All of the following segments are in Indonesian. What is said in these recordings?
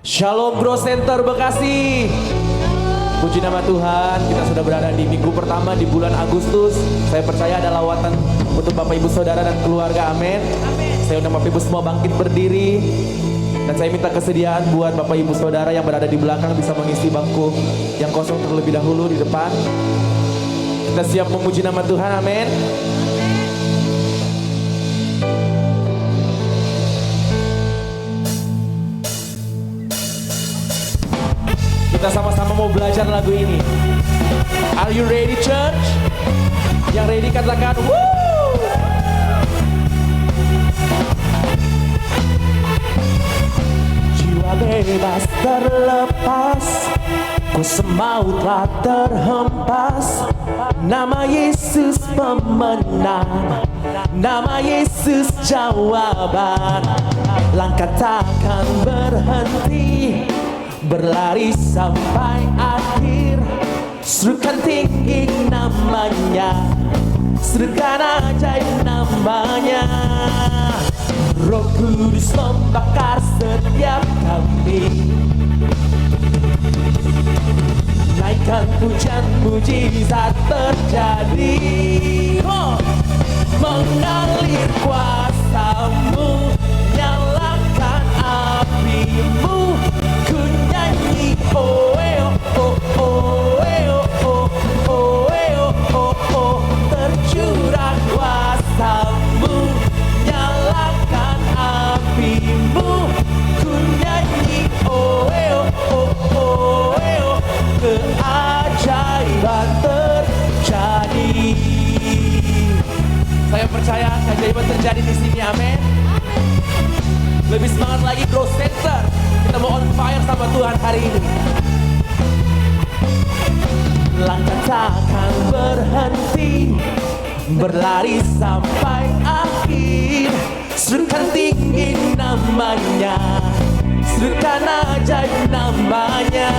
Shalom Growth Center Bekasi. Puji nama Tuhan, kita sudah berada di minggu pertama di bulan Agustus. Saya percaya ada lawatan untuk Bapak Ibu Saudara dan keluarga, amin. Saya undang Bapak Ibu semua bangkit berdiri. Dan saya minta kesediaan buat Bapak Ibu Saudara yang berada di belakang bisa mengisi bangku yang kosong terlebih dahulu di depan. Kita siap memuji nama Tuhan, amin. Kita sama-sama mau belajar lagu ini. Are you ready, church? Yang ready katakan woo! Jiwa bebas terlepas, ku semaut telah terhempas. Nama Yesus pemenang, nama Yesus jawaban. Langkah takkan berhenti, berlari sampai akhir. Serukan tinggi namanya, serukan ajaib namanya. Roh Kudus membakar setiap kami. Naikkan pujian, mujizat terjadi. Mengalir kuasamu, nyalakan apimu. Ku nyanyi oh oh oh oh oh oh oh oh. Tercurah kuasamu, nyalakan apimu. Ku nyanyi oh oh oh oh. Keajaiban terjadi. Saya percaya keajaiban terjadi di sini, amin. Lebih semangat lagi Growth Center. Kita mau on fire sama Tuhan hari ini. Langkah takkan berhenti, berlari sampai akhir. Serukan tinggi namanya, serukan ajaib namanya.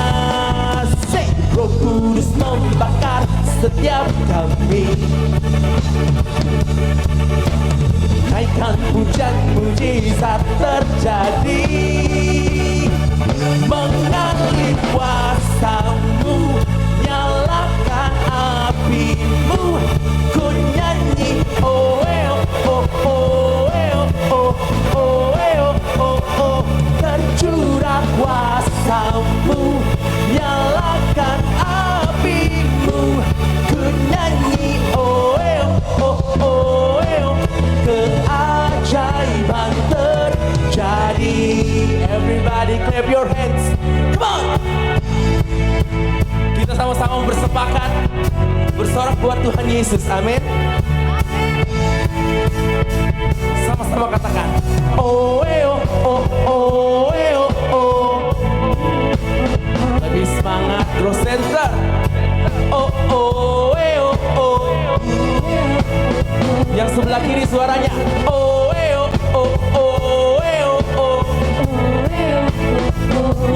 Roh Kudus membakar setiap kami. Naikkan pujian, mujizat terjadi. Mengalir kuasamu, nyalakan apimu. Ku nyanyi oh oh oh oh oh oh oh. Tercurah kuasamu, nyalakan apimu. Ku nyanyi oh oh oh oh. Keajaiban terjadi. Everybody clap your hands. Come on. Kita sama-sama bersepakat bersorak buat Tuhan Yesus. Amin. Sama-sama katakan oh oh oh oh oh. Lebih semangat Growth Center. Oh oh oh oh. Yang sebelah kiri suaranya oh oh oh oh oh.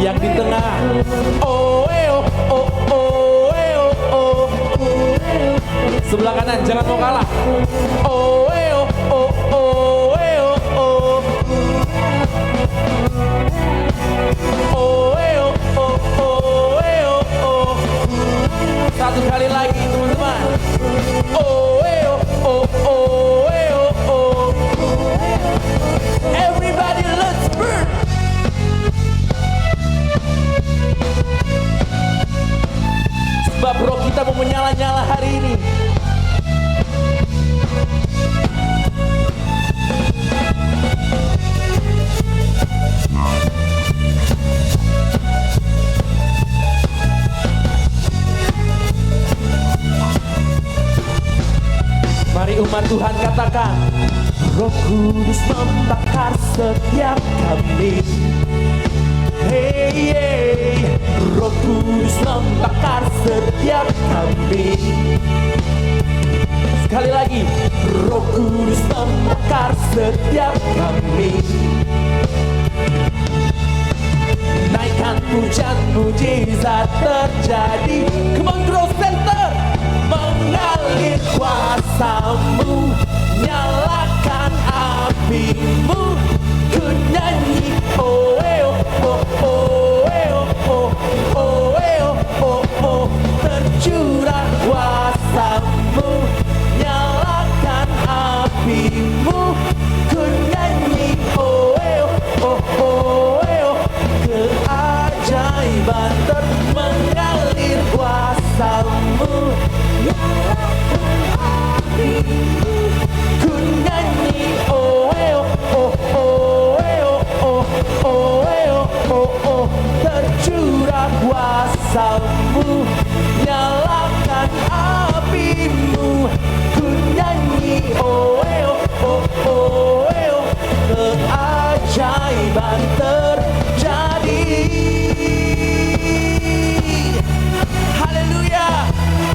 Yang di tengah oh oh oh oh oh. Sebelah kanan jangan mau kalah oh oh oh oh oh. Oh oh oh oh. Satu kali lagi teman-teman. Oh oh oh oh. Everybody let's burn. Sebab roh kita mau menyala-nyala hari ini. Mari umat Tuhan katakan, Roh Kudus membakar setiap kami. Hey, hey. Roh Kudus membakar setiap kami. Sekali lagi, Roh Kudus membakar setiap kami. Naikkan pujian, mujizat terjadi. Come on Growth Center. Mengalir kuasamu, nyalakan apimu. Ku nyanyi oh oh oh.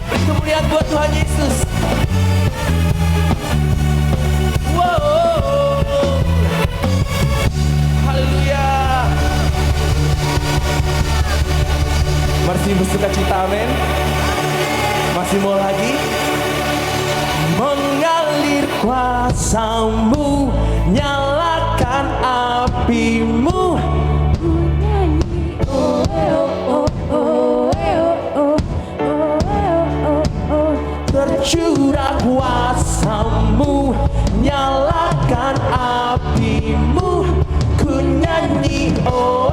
Kemuliaan buat Tuhan Yesus. Wow. Haleluya. Masih bersuka cita, amin. Masih mau lagi. Mengalir kuasa-Mu, nyalakan api-Mu. Tercurah kuasa-Mu, nyalakan api-Mu. Ku nyanyi oh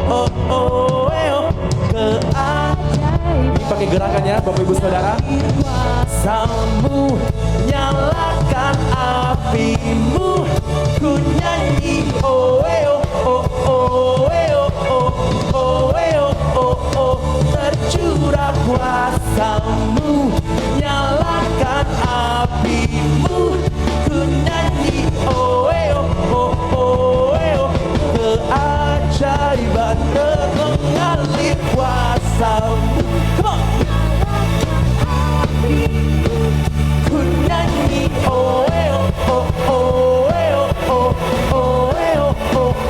oh oh oh keajaiban. Ini pakai gerakannya Bapak Ibu Saudara. Kuasa-Mu, nyalakan api-Mu. Ku nyanyi oh oh oh oh oh oh oh. Tercurah kuasa-Mu, nyalakan api-Mu. Ku nyanyi oh oh oh oh. Keajaiban mengalir kuasa-Mu. Come on. Ku nyanyi oh oh oh oh oh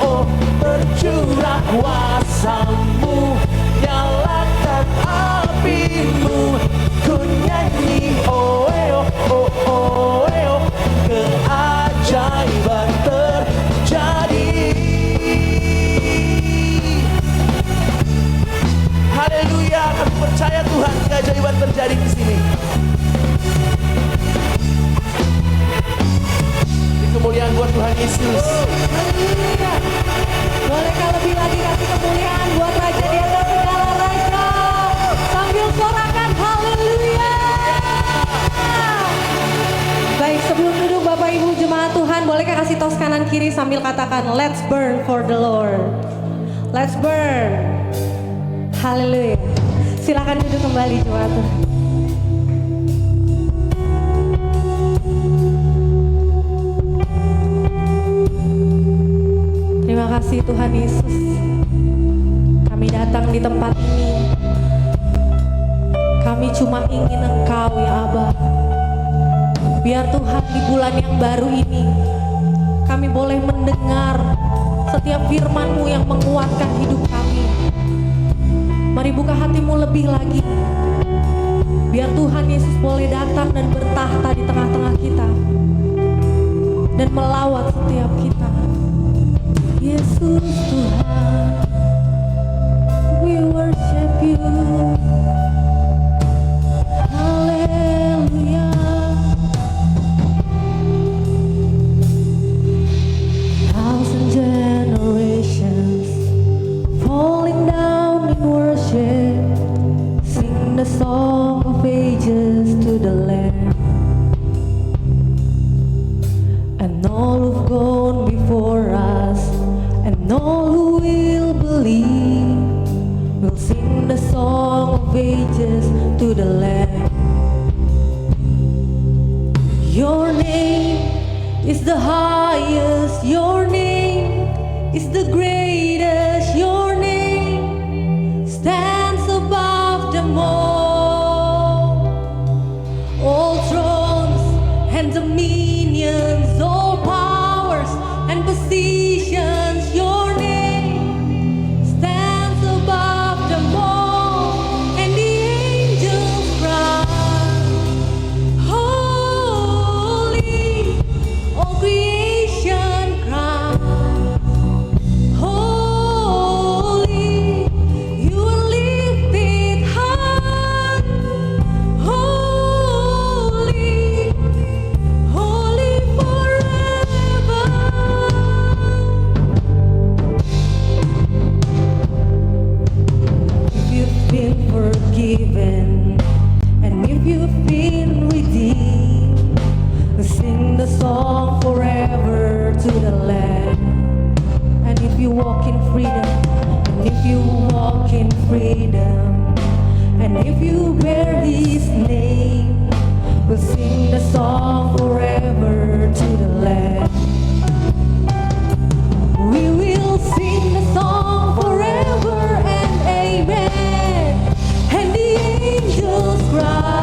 oh. Tercurah kuasa-Mu, nyalakan api-Mu. Ku nyanyi oh oh oh. Keajaiban terjadi. Haleluya, kami percaya Tuhan, keajaiban terjadi di sini. Di kemuliaan buat Tuhan Yesus. Haleluya. Bolehkah lebih lagi kasih kemuliaan buat Raja di atas segala raja, sambil sorakan haleluya. Baik, sebelum duduk Bapak Ibu jemaat Tuhan, bolehkah kasih tos kanan kiri sambil katakan let's burn for the Lord. Let's burn. Haleluya. Silakan duduk kembali jemaat Tuhan. Terima kasih Tuhan Yesus. Kami datang di tempat ini. Kami cuma ingin Engkau ya Aba. Biar Tuhan di bulan yang baru ini kami boleh mendengar setiap firman-Mu yang menguatkan hidup kami. Mari buka hatimu lebih lagi. Biar Tuhan Yesus boleh datang dan bertahta di tengah-tengah kita dan melawat setiap kita. Yesus Tuhan, we worship you. Haleluya. Thousand generations falling down in worship, sing the song of ages to the Lamb. And all who've gone before us, and all who will believe, will sing the song of ages to the Lamb. Your name is the highest, your name is the greatest, your name stands above them all. All thrones and dominions, all powers and positions, your name stands above them all. And the angels cry, holy, all creation cry, holy, you are lifted high, holy, holy forever. If you've been forgiven and if you've been redeemed, sing the song forever to the Lamb. And if you walk in freedom, and if you walk in freedom, and if you bear His name, we'll sing the song forever to the Lamb. We will sing the song forever and amen. And the angels cry,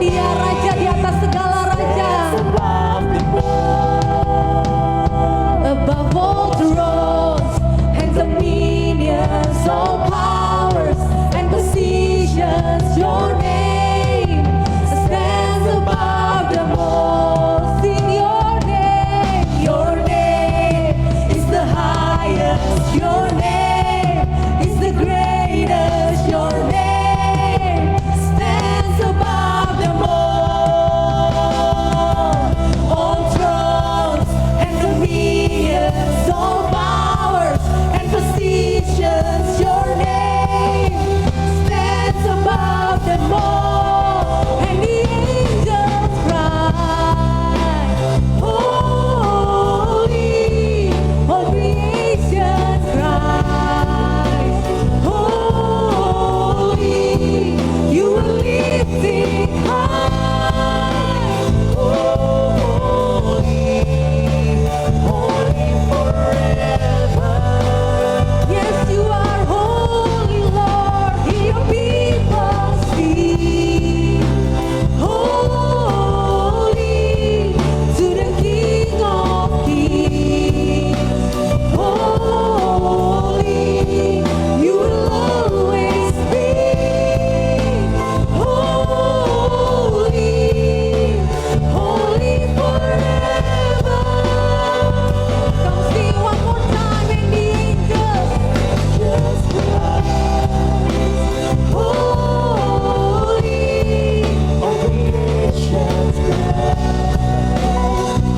Dia raja di atas segala raja. Above all thrones and dominions, all powers and positions, your name stands above them all. Sing your name is the highest, your name is the greatest, your name stands above them all. On thrones and dominions, all powers and positions, your name stands above them all. And the angels cry, holy, all creation cries, holy, you are lifted high, holy, holy forever. Yes, you are holy, Lord. Hear your people sing. Holy to the King of Kings. Holy, you will always be. Holy, holy forever. Come sing one more time, and the angels just cry. Holy, all creation's cry.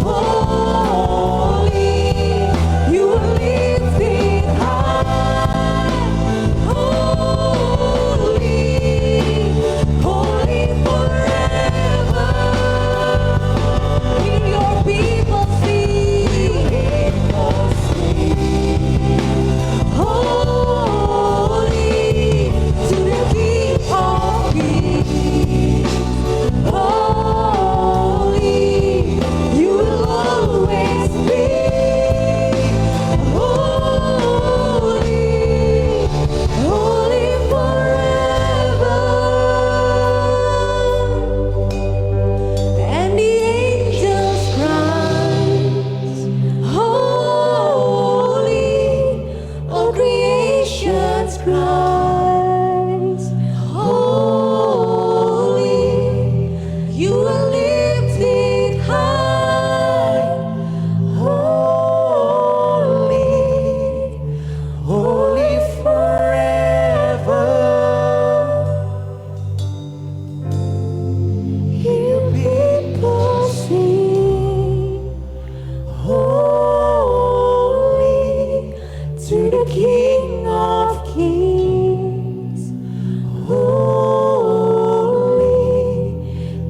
Holy, you are lifted high. Holy, holy forever. Hear your people sing. Holy to the King of Kings. Holy, you will always be. Holy, holy forever. And the angels cry, holy, all creation's cries, holy, you are lifted high, holy, holy forever. Hear people sing, holy to the King of Kings. Holy,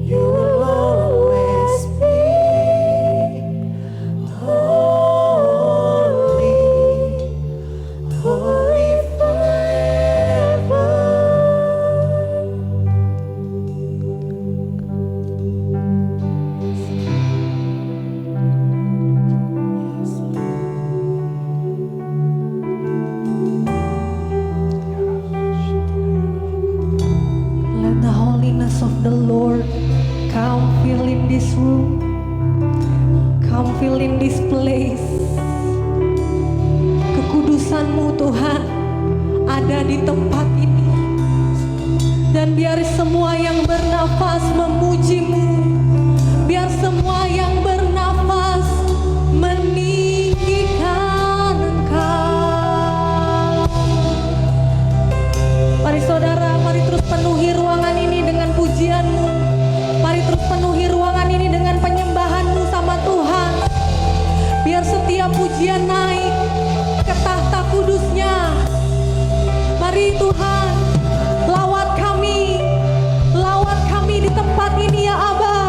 you will always be. Holy, holy forever. Let the holiness of the Lord come fill in this room, come fill in this place. Kekudusan-Mu Tuhan ada di tempat ini. Dan biar semua yang bernafas memuji-Mu, biar semua yang bernafas meninggikan Engkau. Mari saudara, mari terus penuhi ruangan ini dengan pujian-Mu. Mari terus penuhi ruangan ini dengan penyembahan-Mu sama Tuhan. Biar setiap pujian naik ke tahta kudus-Nya. Mari Tuhan, lawat kami di tempat ini ya Aba.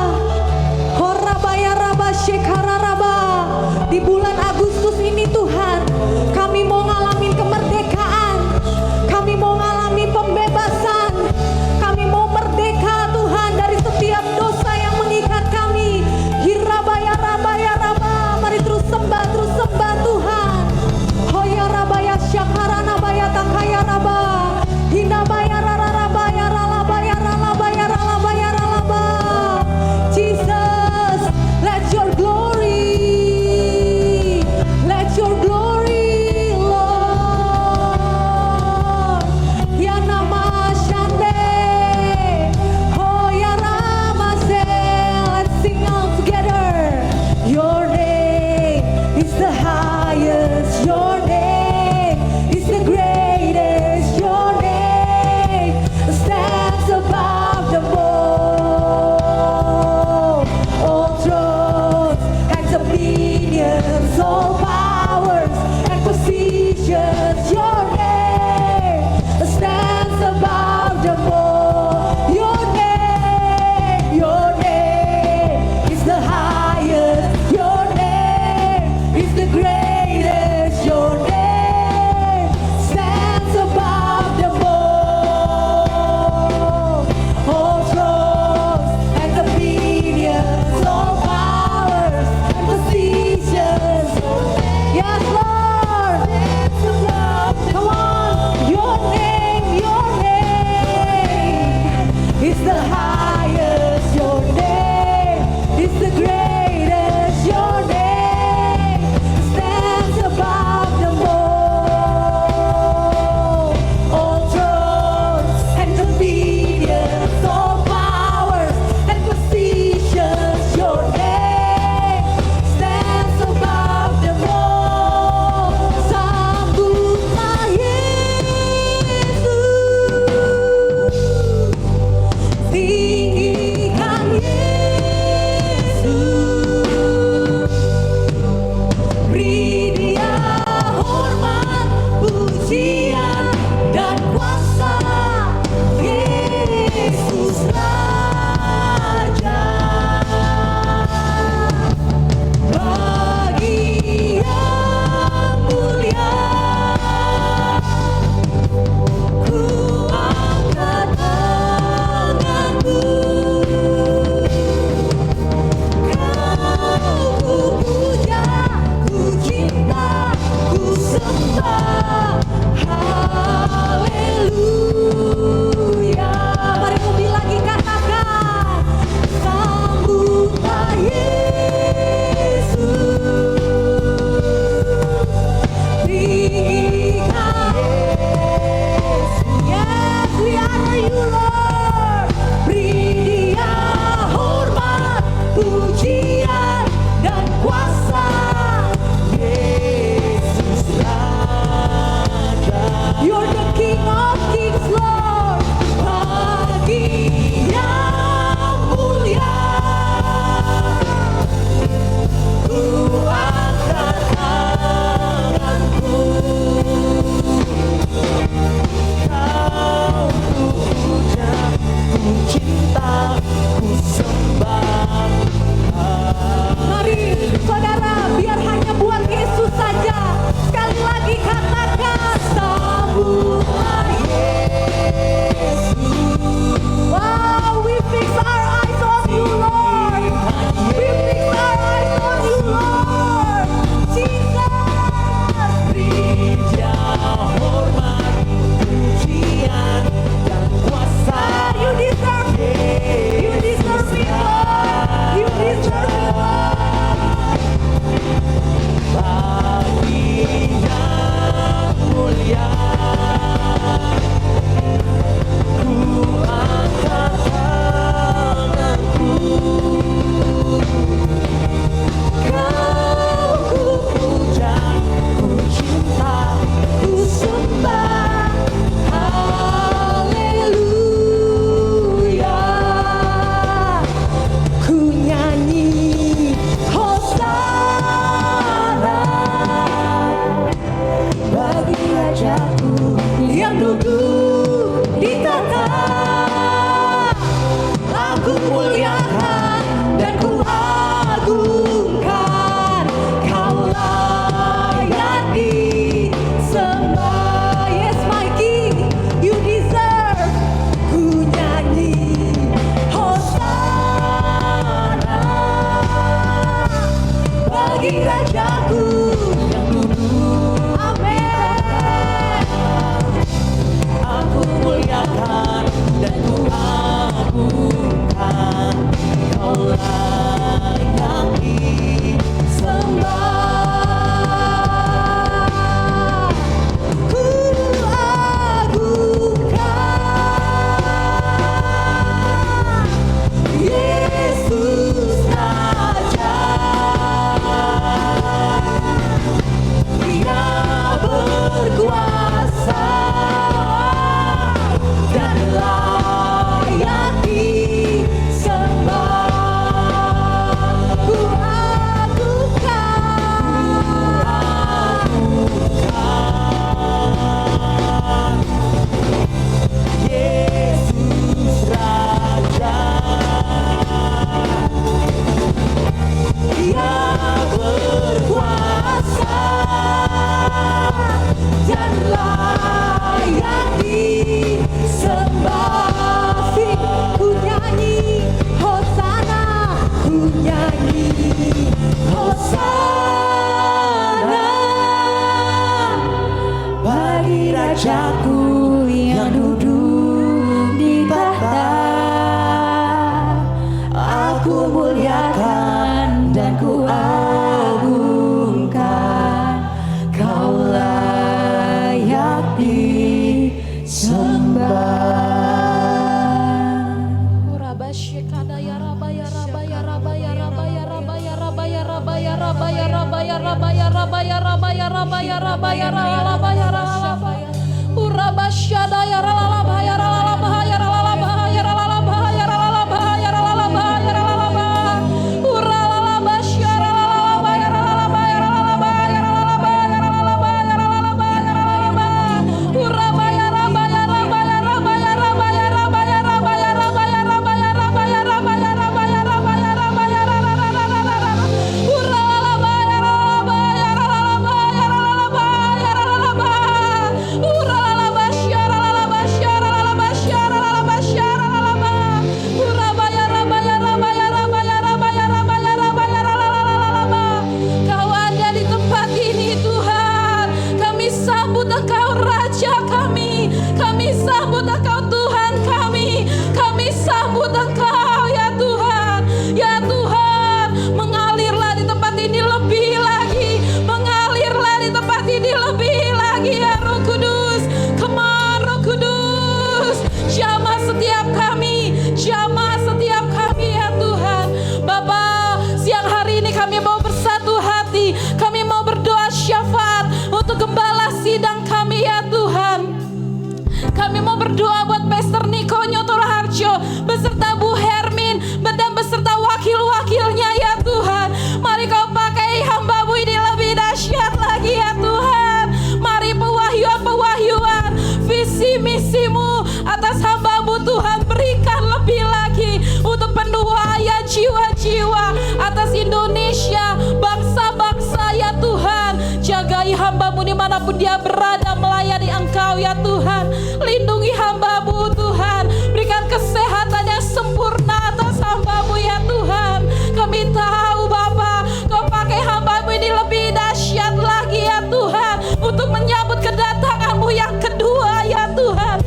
Dimanapun dia berada melayani Engkau ya Tuhan. Lindungi hamba-Mu Tuhan, berikan kesehatan yang sempurna atas hamba-Mu ya Tuhan. Kami tahu Bapa, Kau pakai hamba-Mu ini lebih dahsyat lagi ya Tuhan, untuk menyambut kedatangan-Mu yang kedua ya Tuhan.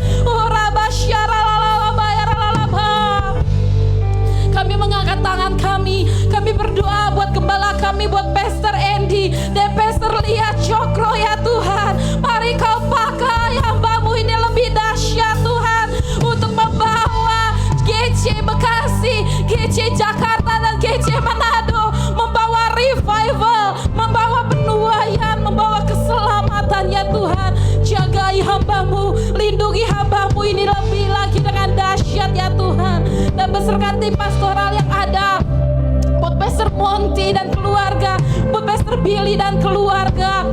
Kami mengangkat tangan kami berdoa buat gembala kami, buat Pastor Andy dan Pastor Lia Cokro ya Tuhan. Mari Kau pakai hamba-Mu ini lebih dahsyat Tuhan, untuk membawa GC Bekasi, GC Jakarta dan GC Manado, membawa revival, membawa penuaian, membawa keselamatan ya Tuhan. Jagai hamba-Mu, lindungi hamba-Mu ini lebih lagi dengan dahsyat ya Tuhan. Dan beserta tim pastoral yang ada, buat Pastor Monty dan keluarga, buat Pastor Billy dan keluarga,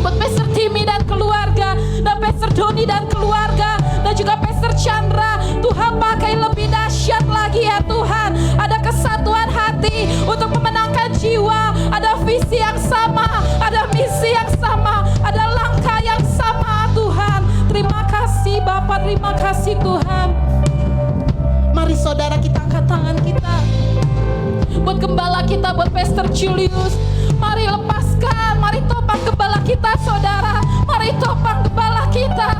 buat Pastor Timmy dan keluarga, dan Pastor Doni dan keluarga, dan juga Pastor Chandra. Tuhan pakai lebih dahsyat lagi ya Tuhan. Ada kesatuan hati untuk memenangkan jiwa, ada visi yang sama, ada misi yang sama, ada langkah yang sama Tuhan. Terima kasih Bapa, terima kasih Tuhan. Mari saudara kita angkat tangan kita buat gembala kita, buat Pastor Julius. Mari lepaskan, mari topang gembala kita saudara, mari topang gembala kita.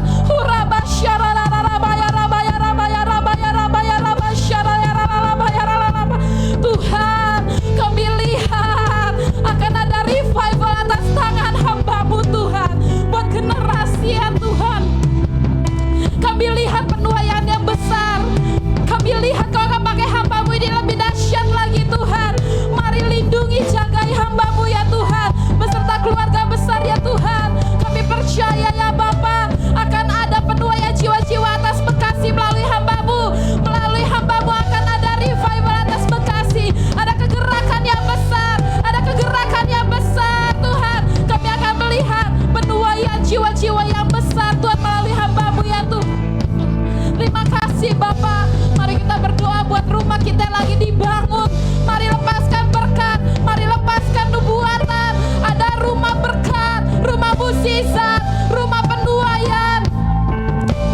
Tuhan, kami lihat akan ada revival atas tangan hamba-Mu Tuhan, buat generasi ya Tuhan. Kami lihat penuaian yang besar. Kami lihat Kau akan pakai hamba-Mu ini lebih dahsyat lagi Tuhan. Mari lindungi, jagai hamba-Mu ya Tuhan, beserta keluarga besar ya Tuhan. Kami percaya ya Bapa, akan ada penuaian jiwa-jiwa atas Bekasi melalui hamba-Mu. Melalui hamba-Mu akan ada revival atas Bekasi. Ada kegerakan yang besar, ada kegerakan yang besar Tuhan. Kami akan melihat penuaian jiwa-jiwa yang besar Tuhan melalui hamba-Mu ya Tuhan. Terima kasih Bapa. Mari kita berdoa buat rumah kita yang lagi dibangun. Mari lepaskan berkat, mari lepaskan nubuatan. Ada rumah berkat, rumah mukjizat, rumah penuaian,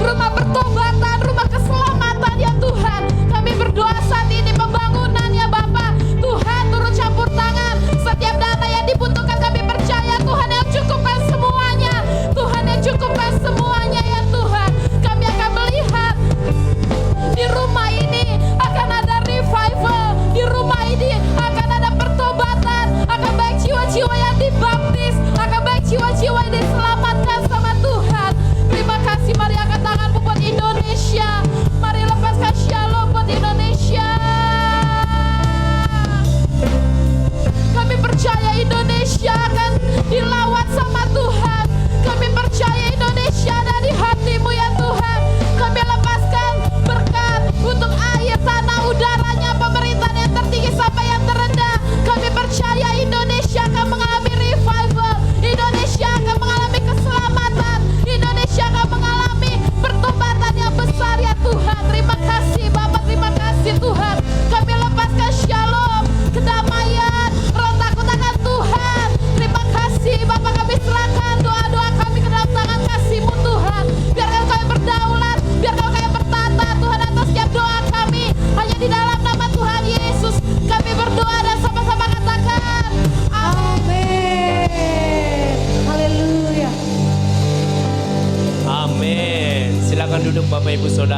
rumah pertobatan, rumah keselamatan ya Tuhan. Kami berdoa saat ini pembangunan ya Bapa. Tuhan turun campur tangan. Setiap dana yang dibutuhkan kami percaya Tuhan yang cukupkan semuanya. Tuhan yang cukupkan semuanya ya Tuhan. Kami akan melihat di rumah ini akan ada revival, di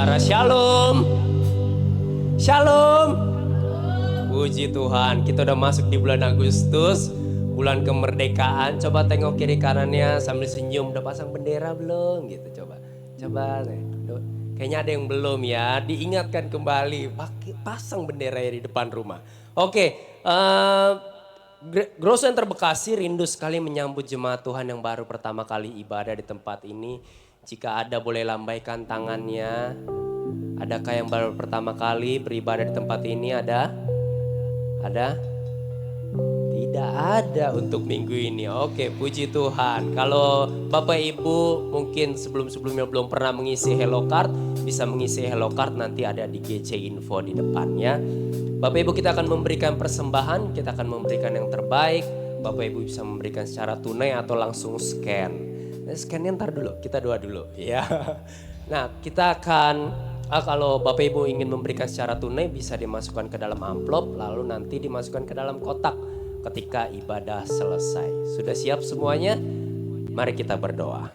saudara. Shalom. Shalom. Puji Tuhan, kita udah masuk di bulan Agustus, bulan kemerdekaan. Coba tengok kiri kanannya sambil senyum. Udah pasang bendera belum? Gitu coba. Coba. Kayaknya ada yang belum ya. Diingatkan kembali, pasang bendera di depan rumah. Oke, Growth Center Bekasi rindu sekali menyambut jemaat Tuhan yang baru pertama kali ibadah di tempat ini. Jika ada boleh lambaikan tangannya. Adakah yang baru pertama kali beribadah di tempat ini? Ada? Ada? Tidak ada untuk minggu ini. Oke, puji Tuhan. Kalau Bapak Ibu mungkin sebelum-sebelumnya belum pernah mengisi Hello Card, bisa mengisi Hello Card, nanti ada di GC Info di depannya. Bapak Ibu, kita akan memberikan persembahan, kita akan memberikan yang terbaik. Bapak Ibu bisa memberikan secara tunai atau langsung scan. Nah, scannya ntar dulu, kita doa dulu ya. Nah, kita akan kalau Bapak Ibu ingin memberikan secara tunai bisa dimasukkan ke dalam amplop, lalu nanti dimasukkan ke dalam kotak ketika ibadah selesai. Sudah siap semuanya? Mari kita berdoa.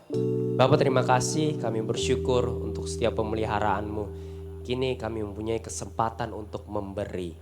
Bapak, terima kasih, kami bersyukur untuk setiap pemeliharaanmu. Kini kami mempunyai kesempatan untuk memberi.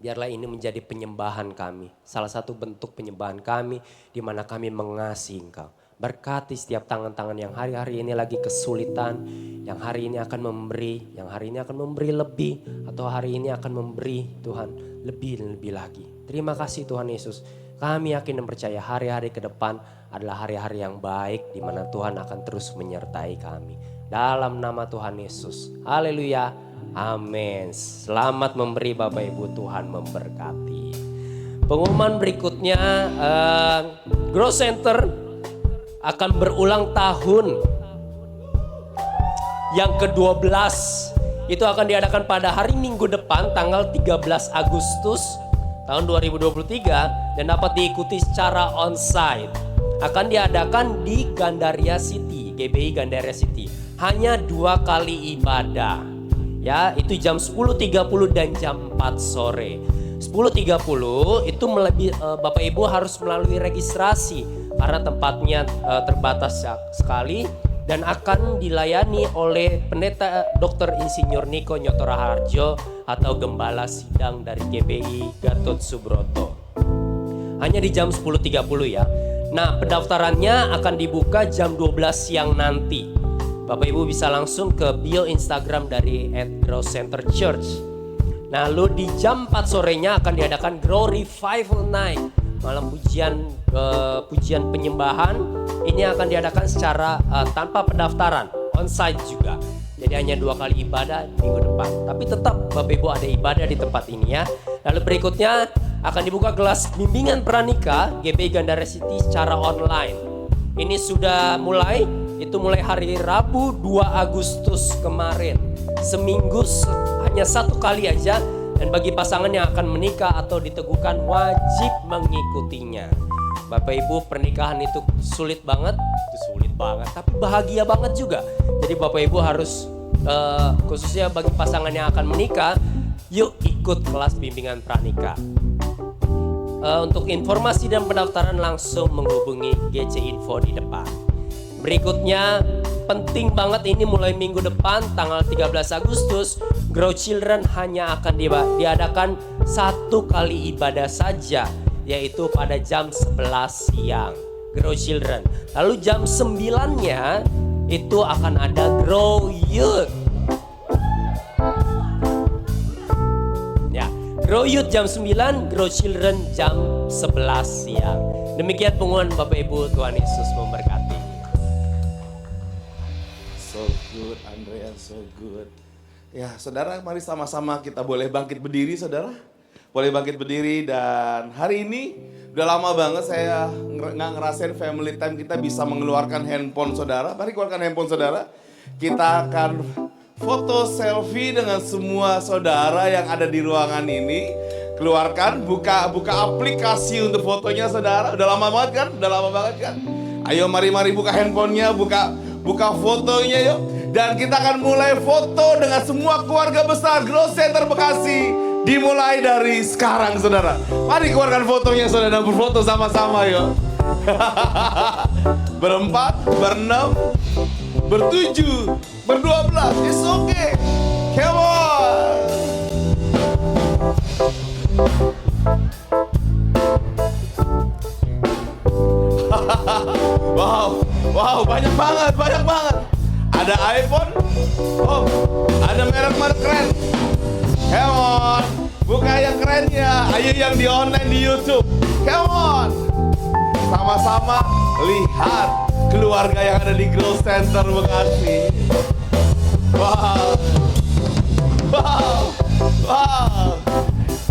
Biarlah ini menjadi penyembahan kami. Salah satu bentuk penyembahan kami di mana kami mengasihi Engkau. Berkati setiap tangan-tangan yang hari-hari ini lagi kesulitan, yang hari ini akan memberi, yang hari ini akan memberi lebih, atau hari ini akan memberi Tuhan lebih dan lebih lagi. Terima kasih Tuhan Yesus. Kami yakin dan percaya hari-hari ke depan adalah hari-hari yang baik di mana Tuhan akan terus menyertai kami. Dalam nama Tuhan Yesus. Haleluya. Amin. Selamat memberi Bapak Ibu, Tuhan memberkati. Pengumuman berikutnya, Growth Center akan berulang tahun yang ke-12. Itu akan diadakan pada hari Minggu depan tanggal 13 Agustus tahun 2023 dan dapat diikuti secara onsite. Akan diadakan di Gandaria City, GBI Gandaria City. Hanya 2 kali ibadah. Ya, itu jam 10.30 dan jam 4 sore. 10.30 itu Bapak Ibu harus melalui registrasi karena tempatnya terbatas sekali dan akan dilayani oleh Pendeta Dr. Insinyur Niko Nyotora Harjo atau Gembala Sidang dari GBI Gatot Subroto. Hanya di jam 10.30 ya. Nah, pendaftarannya akan dibuka jam 12 siang nanti. Bapak Ibu bisa langsung ke bio Instagram dari @growcenter_church. Nah, lalu di jam 4 sorenya akan diadakan Grow Revival Night, malam pujian penyembahan. Ini akan diadakan secara tanpa pendaftaran, onsite juga. Jadi hanya 2 kali ibadah minggu depan. Tapi tetap Bapak Ibu ada ibadah di tempat ini ya. Lalu berikutnya akan dibuka kelas bimbingan pranikah GBI Gandaria City secara online. Ini sudah mulai, itu mulai hari Rabu 2 Agustus kemarin. Seminggu hanya 1 kali aja. Dan bagi pasangan yang akan menikah atau diteguhkan wajib mengikutinya. Bapak Ibu, pernikahan itu sulit banget, tapi bahagia banget juga. Jadi Bapak Ibu harus khususnya bagi pasangan yang akan menikah, yuk ikut kelas bimbingan pranikah. Untuk informasi dan pendaftaran langsung menghubungi GC Info di depan. Berikutnya penting banget, ini mulai minggu depan tanggal 13 Agustus Grow Children hanya akan diadakan 1 kali ibadah saja, yaitu pada jam 11 siang Grow Children. Lalu jam 9-nya itu akan ada Grow Youth. Ya, Grow Youth jam 9, Grow Children jam 11 siang. Demikian pengumuman Bapak Ibu, Tuhan Yesus memberkati. So good, Andrea, so good. Ya, saudara, mari sama-sama kita boleh bangkit berdiri, saudara. Boleh bangkit berdiri, dan hari ini udah lama banget saya nggak ngerasain family time kita bisa mengeluarkan handphone saudara. Mari keluarkan handphone saudara. Kita akan foto selfie dengan semua saudara yang ada di ruangan ini. Keluarkan, buka aplikasi untuk fotonya saudara. Udah lama banget kan? Udah lama banget kan? Ayo mari buka handphonenya, buka fotonya yuk. Dan kita akan mulai foto dengan semua keluarga besar Growth Center Bekasi. Dimulai dari sekarang saudara. Mari keluarkan fotonya saudara, berfoto sama-sama yuk. Berempat, berenam, bertujuh, Ber-12, it's okay. Come on. Wow, banyak banget. Ada iPhone, oh, ada merek-merek keren. Come on, buka yang kerennya. Ayo yang di online di YouTube. Come on, sama-sama lihat keluarga yang ada di Growth Center Bekasi. Wow.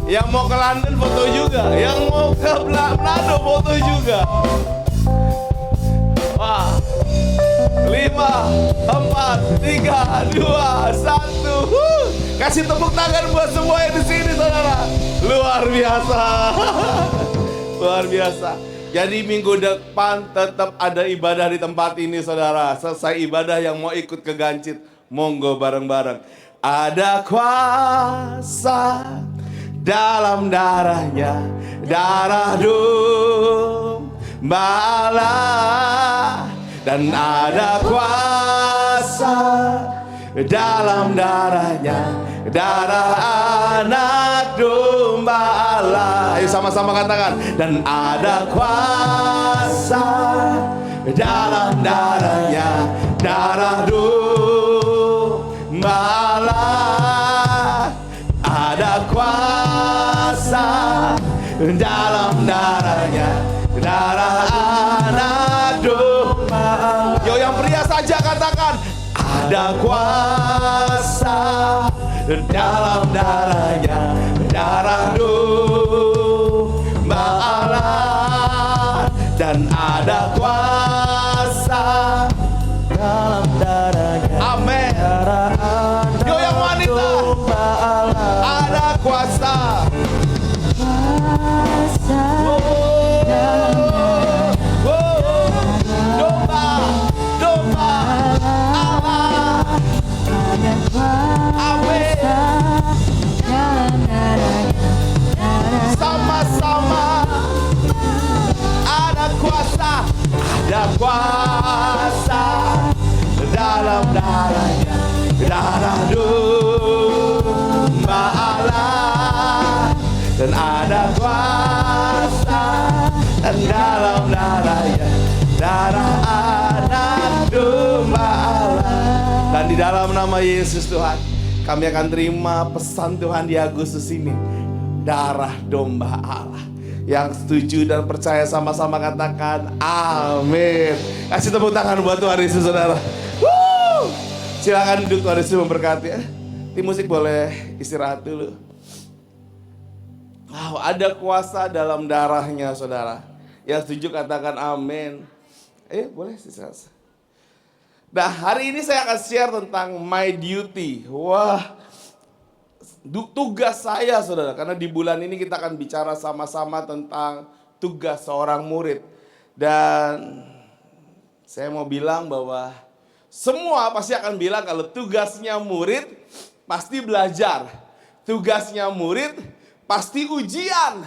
Yang mau ke London foto juga, yang mau ke Manado foto juga. Wah. 5, 4, 3, 2, 1. Kasih tepuk tangan buat semua yang di sini, saudara. Luar biasa. Luar biasa. Jadi minggu depan tetap ada ibadah di tempat ini, saudara. Selesai ibadah yang mau ikut ke Gancit, monggo bareng-bareng. Ada kuasa dalam darahnya, darah domba Allah. Dan ada kuasa dalam darahnya, darah anak domba Allah. Ayo sama-sama katakan. Dan ada kuasa dalam darahnya, darah domba Allah. Ada kuasa dalam darahnya, darah anak domba. Yo, yang pria saja katakan. Ada kuasa dalam darahnya, darah domba Allah. Dan ada kuasa dalam darahnya, amin. Yo, yang wanita, ada kuasa. Sama-sama ada kuasa dalam darahnya, darah domba Allah. Dan ada kuasa dalam darahnya, darah anak domba Allah. Dan di dalam nama Yesus Tuhan, kami akan terima pesan Tuhan di Agustus ini. Darah domba Allah. Yang setuju dan percaya sama-sama katakan amin. Kasih tepuk tangan buat Tuhan Yesus, saudara. Silakan duduk, Tuhan Yesus memberkati ya. Tim musik boleh istirahat dulu. Wow, ada kuasa dalam darahnya, saudara. Yang setuju katakan amin. Boleh istirahat. Nah, hari ini saya akan share tentang my duty. Wah, tugas saya, saudara. Karena di bulan ini kita akan bicara sama-sama tentang tugas seorang murid. Dan saya mau bilang bahwa semua pasti akan bilang kalau tugasnya murid pasti belajar. Tugasnya murid pasti ujian.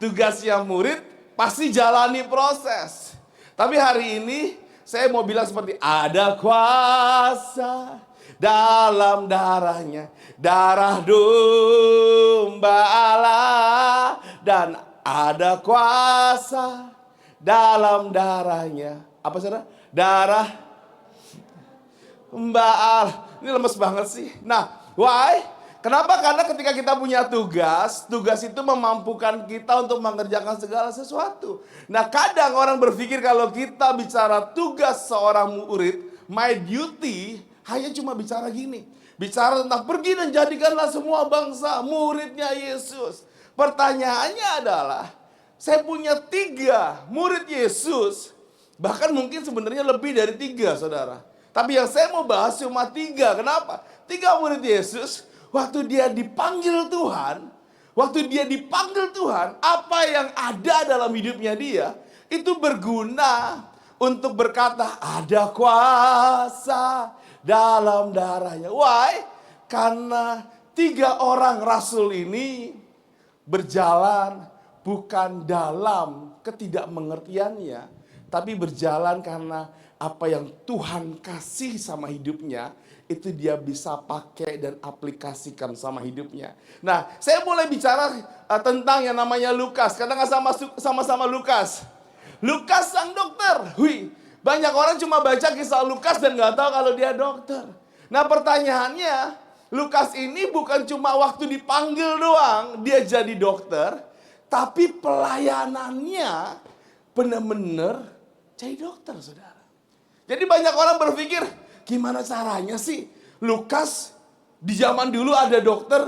Tugasnya murid pasti jalani proses. Tapi hari ini saya mau bilang seperti ada kuasa dalam darahnya, darah domba Allah. Dan ada kuasa dalam darahnya. Apa saudara? Darah domba Allah. Ini lemes banget sih. Nah, why? Kenapa? Karena ketika kita punya tugas, tugas itu memampukan kita untuk mengerjakan segala sesuatu. Nah, kadang orang berpikir kalau kita bicara tugas seorang murid, my duty, hanya cuma bicara gini. Bicara tentang pergi dan jadikanlah semua bangsa muridnya Yesus. Pertanyaannya adalah, saya punya 3 murid Yesus. Bahkan mungkin sebenarnya lebih dari 3, saudara. Tapi yang saya mau bahas cuma 3. Kenapa? 3 murid Yesus, waktu dia dipanggil Tuhan, apa yang ada dalam hidupnya dia, itu berguna untuk berkata, ada kuasa dalam darahnya. Why? Karena 3 orang rasul ini berjalan bukan dalam ketidakmengertiannya, tapi berjalan karena apa yang Tuhan kasih sama hidupnya, itu dia bisa pakai dan aplikasikan sama hidupnya. Nah, saya mulai bicara tentang yang namanya Lukas. Katakan sama-sama Lukas. Lukas sang dokter. Wih, banyak orang cuma baca kisah Lukas dan gak tahu kalau dia dokter. Nah, pertanyaannya, Lukas ini bukan cuma waktu dipanggil doang, dia jadi dokter. Tapi pelayanannya benar-benar jadi dokter, saudara. Jadi banyak orang berpikir, gimana caranya sih Lukas di zaman dulu ada dokter,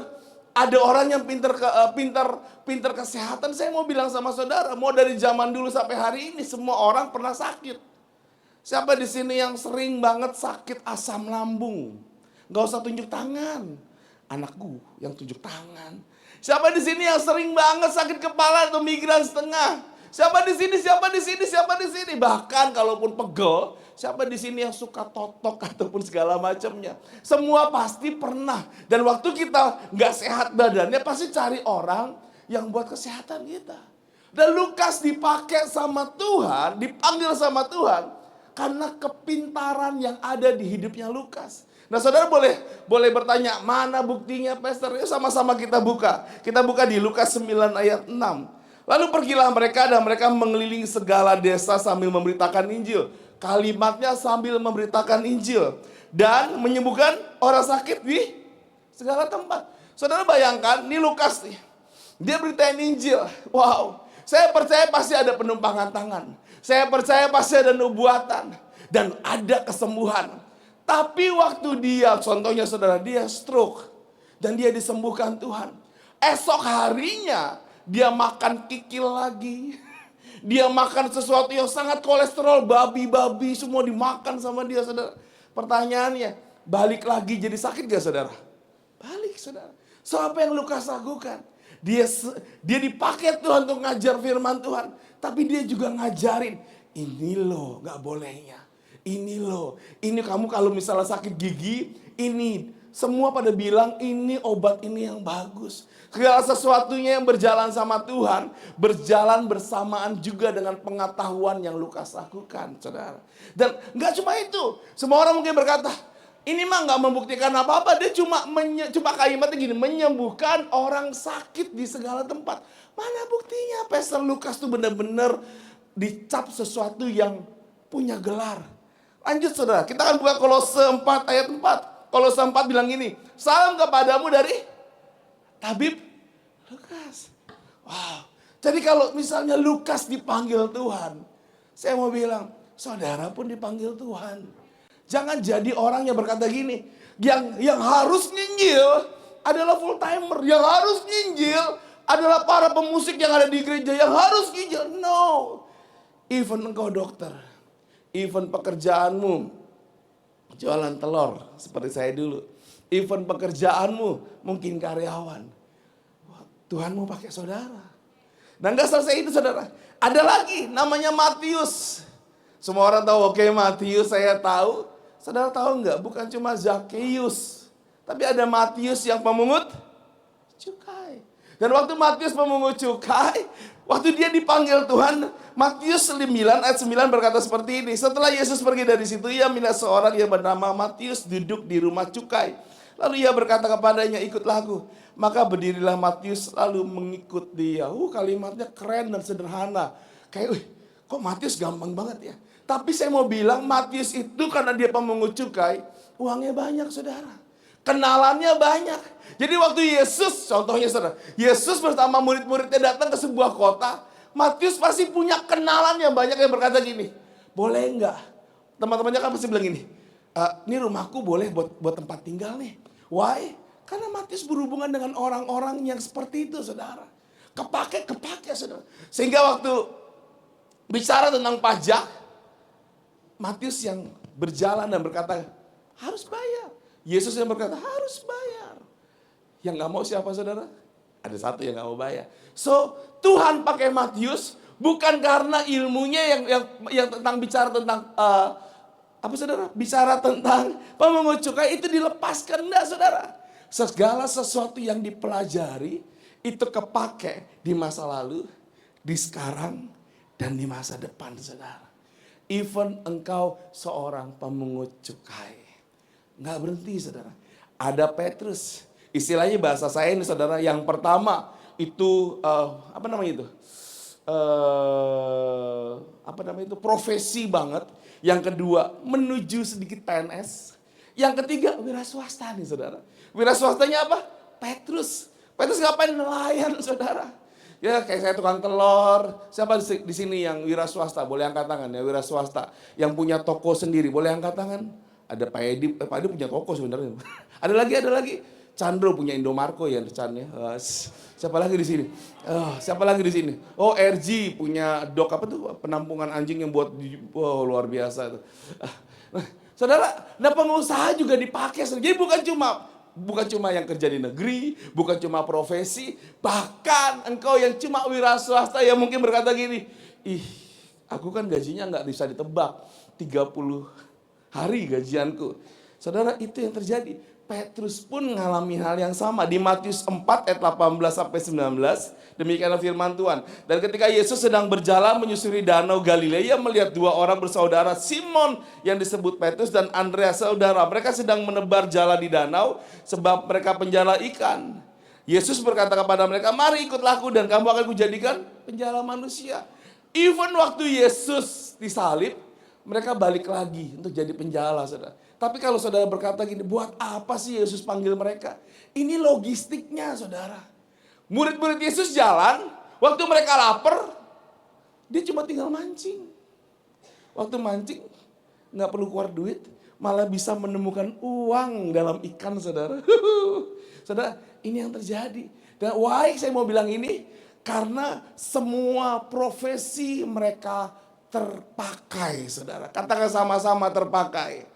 ada orang yang pintar kesehatan. Saya mau bilang sama saudara, mau dari zaman dulu sampai hari ini semua orang pernah sakit. Siapa di sini yang sering banget sakit asam lambung? Gak usah tunjuk tangan. Anakku yang tunjuk tangan. Siapa di sini yang sering banget sakit kepala atau migran setengah? Siapa di sini, siapa di sini, siapa di sini. Bahkan kalaupun pegel, siapa di sini yang suka totok ataupun segala macamnya. Semua pasti pernah. Dan waktu kita nggak sehat badannya, pasti cari orang yang buat kesehatan kita. Dan Lukas dipakai sama Tuhan, dipanggil sama Tuhan, karena kepintaran yang ada di hidupnya Lukas. Nah, saudara boleh bertanya, mana buktinya, Pastor? Yuk sama-sama kita buka. Kita buka di Lukas 9 ayat 6. Lalu pergilah mereka dan mereka mengelilingi segala desa sambil memberitakan Injil. Kalimatnya sambil memberitakan Injil. Dan menyembuhkan orang sakit di segala tempat. Saudara bayangkan, ini Lukas nih. Dia beritain Injil. Wow, saya percaya pasti ada penumpangan tangan. Saya percaya pasti ada nubuatan. Dan ada kesembuhan. Tapi waktu dia, contohnya saudara, dia stroke. Dan dia disembuhkan Tuhan. Esok harinya, dia makan kikil lagi. Dia makan sesuatu yang sangat kolesterol, babi-babi semua dimakan sama dia, saudara. Pertanyaannya, balik lagi jadi sakit gak, saudara? Balik, saudara. So apa yang Lukas lakukan? Dia dipakai Tuhan untuk ngajar firman Tuhan. Tapi dia juga ngajarin, ini loh gak bolehnya. Ini loh, ini kamu kalau misalnya sakit gigi, ini. Semua pada bilang ini obat ini yang bagus. Segala sesuatunya yang berjalan sama Tuhan, berjalan bersamaan juga dengan pengetahuan yang Lukas lakukan, saudara. Dan nggak cuma itu, semua orang mungkin berkata, ini mah nggak membuktikan apa-apa. Dia cuma kalimatnya gini, menyembuhkan orang sakit di segala tempat. Mana buktinya? Pastor Lukas tuh benar-benar dicap sesuatu yang punya gelar. Lanjut, saudara, kita akan buka Kolose 4 ayat 4. Kolose 4 bilang gini, salam kepadamu dari tabib Lukas. Wow. Jadi kalau misalnya Lukas dipanggil Tuhan, saya mau bilang, saudara pun dipanggil Tuhan. Jangan jadi orang yang berkata gini, yang harus nginjil adalah full timer, yang harus nginjil adalah para pemusik yang ada di gereja yang harus nginjil. No. Even engkau dokter, even pekerjaanmu jualan telur seperti saya dulu. Even pekerjaanmu mungkin karyawan. Tuhan mau pakai saudara. Dan gak selesai itu, saudara. Ada lagi namanya Matius. Semua orang tahu, oke, Matius saya tahu. Saudara tahu nggak? Bukan cuma Zakheus, tapi ada Matius yang pemungut cukai. Dan waktu Matius pemungut cukai, waktu dia dipanggil Tuhan, Matius 9 ayat 9 berkata seperti ini. Setelah Yesus pergi dari situ, ia melihat seorang yang bernama Matius duduk di rumah cukai. Lalu ia berkata kepadanya, ikutlah aku. Maka berdirilah Matius lalu mengikut dia. Kalimatnya keren dan sederhana. Kayak, kok Matius gampang banget ya. Tapi saya mau bilang Matius itu karena dia pemungut cukai, uangnya banyak, saudara. Kenalannya banyak. Jadi waktu Yesus, contohnya saudara, Yesus bersama murid-muridnya datang ke sebuah kota, Matius pasti punya kenalan yang banyak yang berkata gini, boleh enggak? Teman-temannya kan pasti bilang gini, ini rumahku boleh buat tempat tinggal nih. Why? Karena Matius berhubungan dengan orang-orang yang seperti itu, saudara. Kepake, saudara. Sehingga waktu bicara tentang pajak, Matius yang berjalan dan berkata, harus bayar. Yesus yang berkata, harus bayar. Yang gak mau siapa, saudara? Ada satu yang gak mau bayar. So, Tuhan pakai Matius bukan karena ilmunya yang tentang bicara tentang apa, saudara? Bicara tentang pemungut cukai itu dilepaskan, enggak, saudara? Segala sesuatu yang dipelajari itu kepake di masa lalu, di sekarang, dan di masa depan, saudara. even engkau seorang pemungut cukai. Nggak berhenti saudara. Ada Petrus, istilahnya bahasa saya ini saudara, yang pertama itu profesi banget. Yang kedua menuju sedikit PNS. Yang ketiga wira swasta nih saudara. Wira swastanya apa? Petrus. Petrus ngapain? Nelayan saudara. Ya kayak saya tukang telur. Siapa di sini yang wira swasta? Boleh angkat tangan ya, wira swasta. Yang punya toko sendiri, boleh angkat tangan? Ada Pak Edi, Pak Edi punya toko sebenarnya. Ada lagi. Chandro punya Indomarko ya, Chan ya. Siapa lagi di sini? Siapa lagi di sini? Oh, RG punya penampungan anjing yang buat luar biasa tuh. Saudara, pengusaha juga dipakai. Jadi bukan cuma yang kerja di negeri, bukan cuma profesi, bahkan engkau yang cuma wira swasta yang mungkin berkata gini, aku kan gajinya nggak bisa ditebak, 30 hari gajianku. Saudara, itu yang terjadi. Petrus pun mengalami hal yang sama di Matius 4 ayat 18 sampai 19. Demikianlah firman Tuhan. Dan ketika Yesus sedang berjalan menyusuri danau Galilea, melihat dua orang bersaudara, Simon yang disebut Petrus dan Andreas saudara. Mereka sedang menebar jala di danau sebab mereka penjala ikan. Yesus berkata kepada mereka, "Mari ikutlah aku dan kamu akan kujadikan penjala manusia." Even waktu Yesus disalib, mereka balik lagi untuk jadi penjala, saudara. Tapi kalau saudara berkata gini, buat apa sih Yesus panggil mereka? Ini logistiknya, saudara. Murid-murid Yesus jalan, waktu mereka lapar, dia cuma tinggal mancing. Waktu mancing, nggak perlu keluar duit, malah bisa menemukan uang dalam ikan, saudara. Saudara, ini yang terjadi. Dan why saya mau bilang ini? Karena semua profesi mereka terpakai, saudara. Katakan sama-sama terpakai.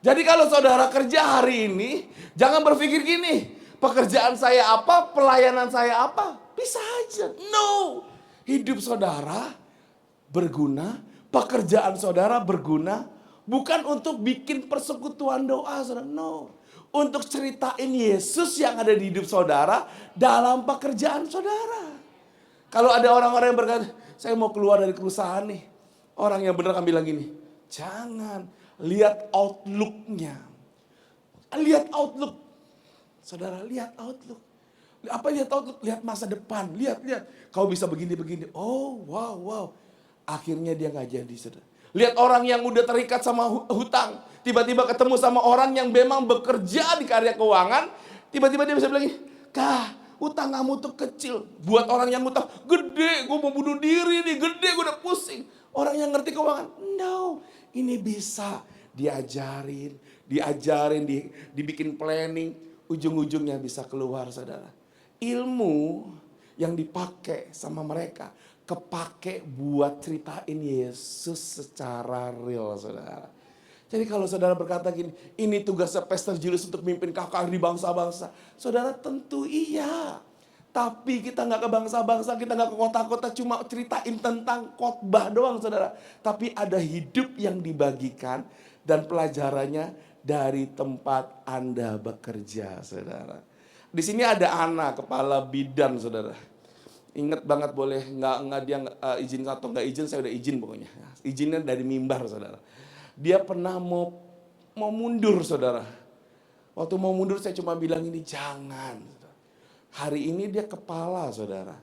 Jadi kalau saudara kerja hari ini, jangan berpikir gini, pekerjaan saya apa, pelayanan saya apa, bisa aja. No, hidup saudara berguna, pekerjaan saudara berguna, bukan untuk bikin persekutuan doa, saudara. No, untuk ceritain Yesus yang ada di hidup saudara dalam pekerjaan saudara. Kalau ada orang-orang yang berkata, saya mau keluar dari perusahaan nih. Orang yang benar akan bilang gini, jangan. Lihat outlook-nya. Lihat outlook. Saudara, lihat outlook. Apa lihat outlook? Lihat masa depan. Lihat. Kau bisa begini-begini. Oh, wow. Akhirnya dia gak jadi, saudara. Lihat orang yang udah terikat sama hutang. Tiba-tiba ketemu sama orang yang memang bekerja di karya keuangan. Tiba-tiba dia bisa bilang, utang kamu tuh kecil. Buat orang yang utang, gede, gue mau bunuh diri nih, gede, gue udah pusing. Orang yang ngerti keuangan, no. Ini bisa diajarin, dibikin planning, ujung-ujungnya bisa keluar, saudara. Ilmu yang dipakai sama mereka, kepake buat ceritain Yesus secara real, saudara. Jadi kalau saudara berkata gini, ini tugasnya Pastor Julius untuk mimpin KKR di bangsa-bangsa. Saudara, tentu iya. Tapi kita nggak ke bangsa-bangsa, kita nggak ke kota-kota cuma ceritain tentang khotbah doang, saudara. Tapi ada hidup yang dibagikan dan pelajarannya dari tempat Anda bekerja, saudara. Di sini ada Ana, kepala bidan, saudara. Ingat banget, boleh nggak dia izin atau nggak izin, saya udah izin pokoknya. Izinnya dari mimbar, saudara. Dia pernah mau mundur, saudara. Waktu mau mundur saya cuma bilang ini, jangan. Hari ini dia kepala, saudara.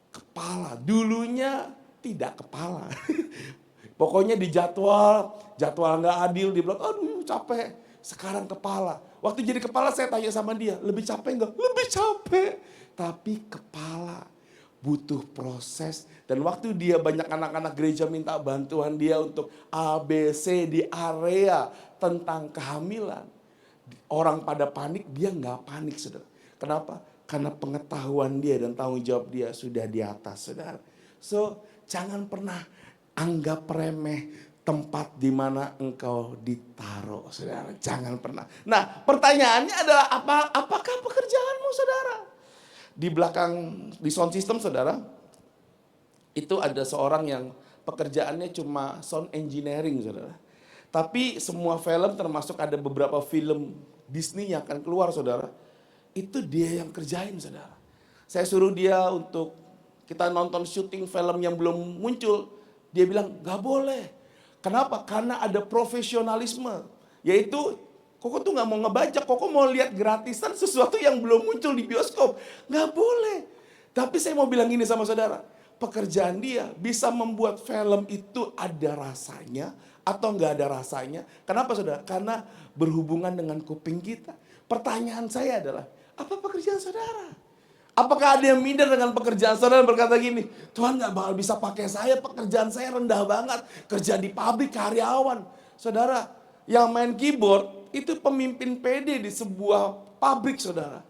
Kepala. Dulunya tidak kepala. Pokoknya di jadwal nggak adil. Dia bilang, aduh capek. Sekarang kepala. Waktu jadi kepala saya tanya sama dia, lebih capek nggak? Lebih capek. Tapi kepala butuh proses. Dan waktu dia banyak anak-anak gereja minta bantuan dia untuk ABC di area tentang kehamilan. Orang pada panik, dia nggak panik, saudara. Kenapa? Karena pengetahuan dia dan tanggung jawab dia sudah di atas, saudara. So, jangan pernah anggap remeh tempat di mana engkau ditaruh, saudara. Jangan pernah. Nah, pertanyaannya adalah apakah pekerjaanmu, saudara? Di belakang, di sound system, saudara, itu ada seorang yang pekerjaannya cuma sound engineering, saudara. Tapi semua film, termasuk ada beberapa film Disney yang akan keluar, saudara. Itu dia yang kerjain, saudara. Saya suruh dia untuk kita nonton syuting film yang belum muncul. Dia bilang, gak boleh. Kenapa? Karena ada profesionalisme. Yaitu Koko tuh gak mau ngebajak, Koko mau lihat gratisan sesuatu yang belum muncul di bioskop. Gak boleh. Tapi saya mau bilang gini sama saudara. Pekerjaan dia bisa membuat film itu ada rasanya atau nggak ada rasanya. Kenapa saudara? Karena berhubungan dengan kuping kita. Pertanyaan saya adalah, apa pekerjaan saudara? Apakah ada yang minder dengan pekerjaan saudara berkata gini, Tuhan nggak bakal bisa pakai saya, pekerjaan saya rendah banget. Kerja di pabrik, karyawan. Saudara, yang main keyboard itu pemimpin PD di sebuah pabrik saudara.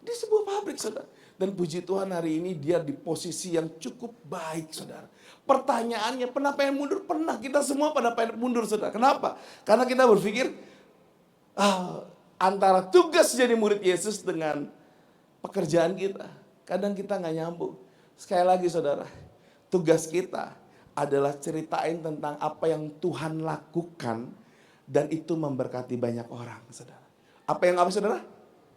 Di sebuah pabrik saudara. Dan puji Tuhan hari ini dia di posisi yang cukup baik saudara. Pertanyaannya pernah pengen mundur? Pernah, kita semua pada pengen mundur saudara. Kenapa? Karena kita berpikir antara tugas jadi murid Yesus dengan pekerjaan kita. Kadang kita gak nyambung. Sekali lagi saudara, tugas kita adalah ceritain tentang apa yang Tuhan lakukan. Dan itu memberkati banyak orang saudara. Apa yang apa saudara?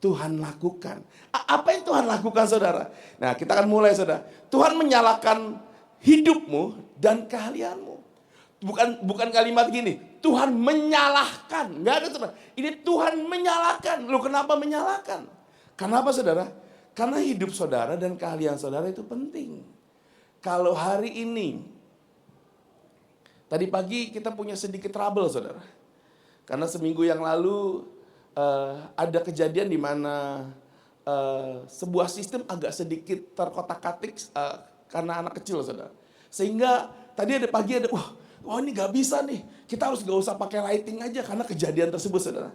Tuhan lakukan. Apa yang Tuhan lakukan saudara? Nah kita akan mulai saudara. Tuhan menyalakan hidupmu dan keahlianmu. Bukan kalimat gini. Tuhan menyalahkan. Enggak ada saudara. Ini Tuhan menyalahkan. Loh kenapa menyalahkan? Kenapa saudara? Karena hidup saudara dan keahlian saudara itu penting. Kalau hari ini. Tadi pagi kita punya sedikit trouble saudara. Karena seminggu yang lalu ada kejadian di mana sebuah sistem agak sedikit terkotak-katik karena anak kecil saudara. Sehingga tadi ada pagi ada, wah ini gak bisa nih, kita harus gak usah pakai lighting aja karena kejadian tersebut saudara.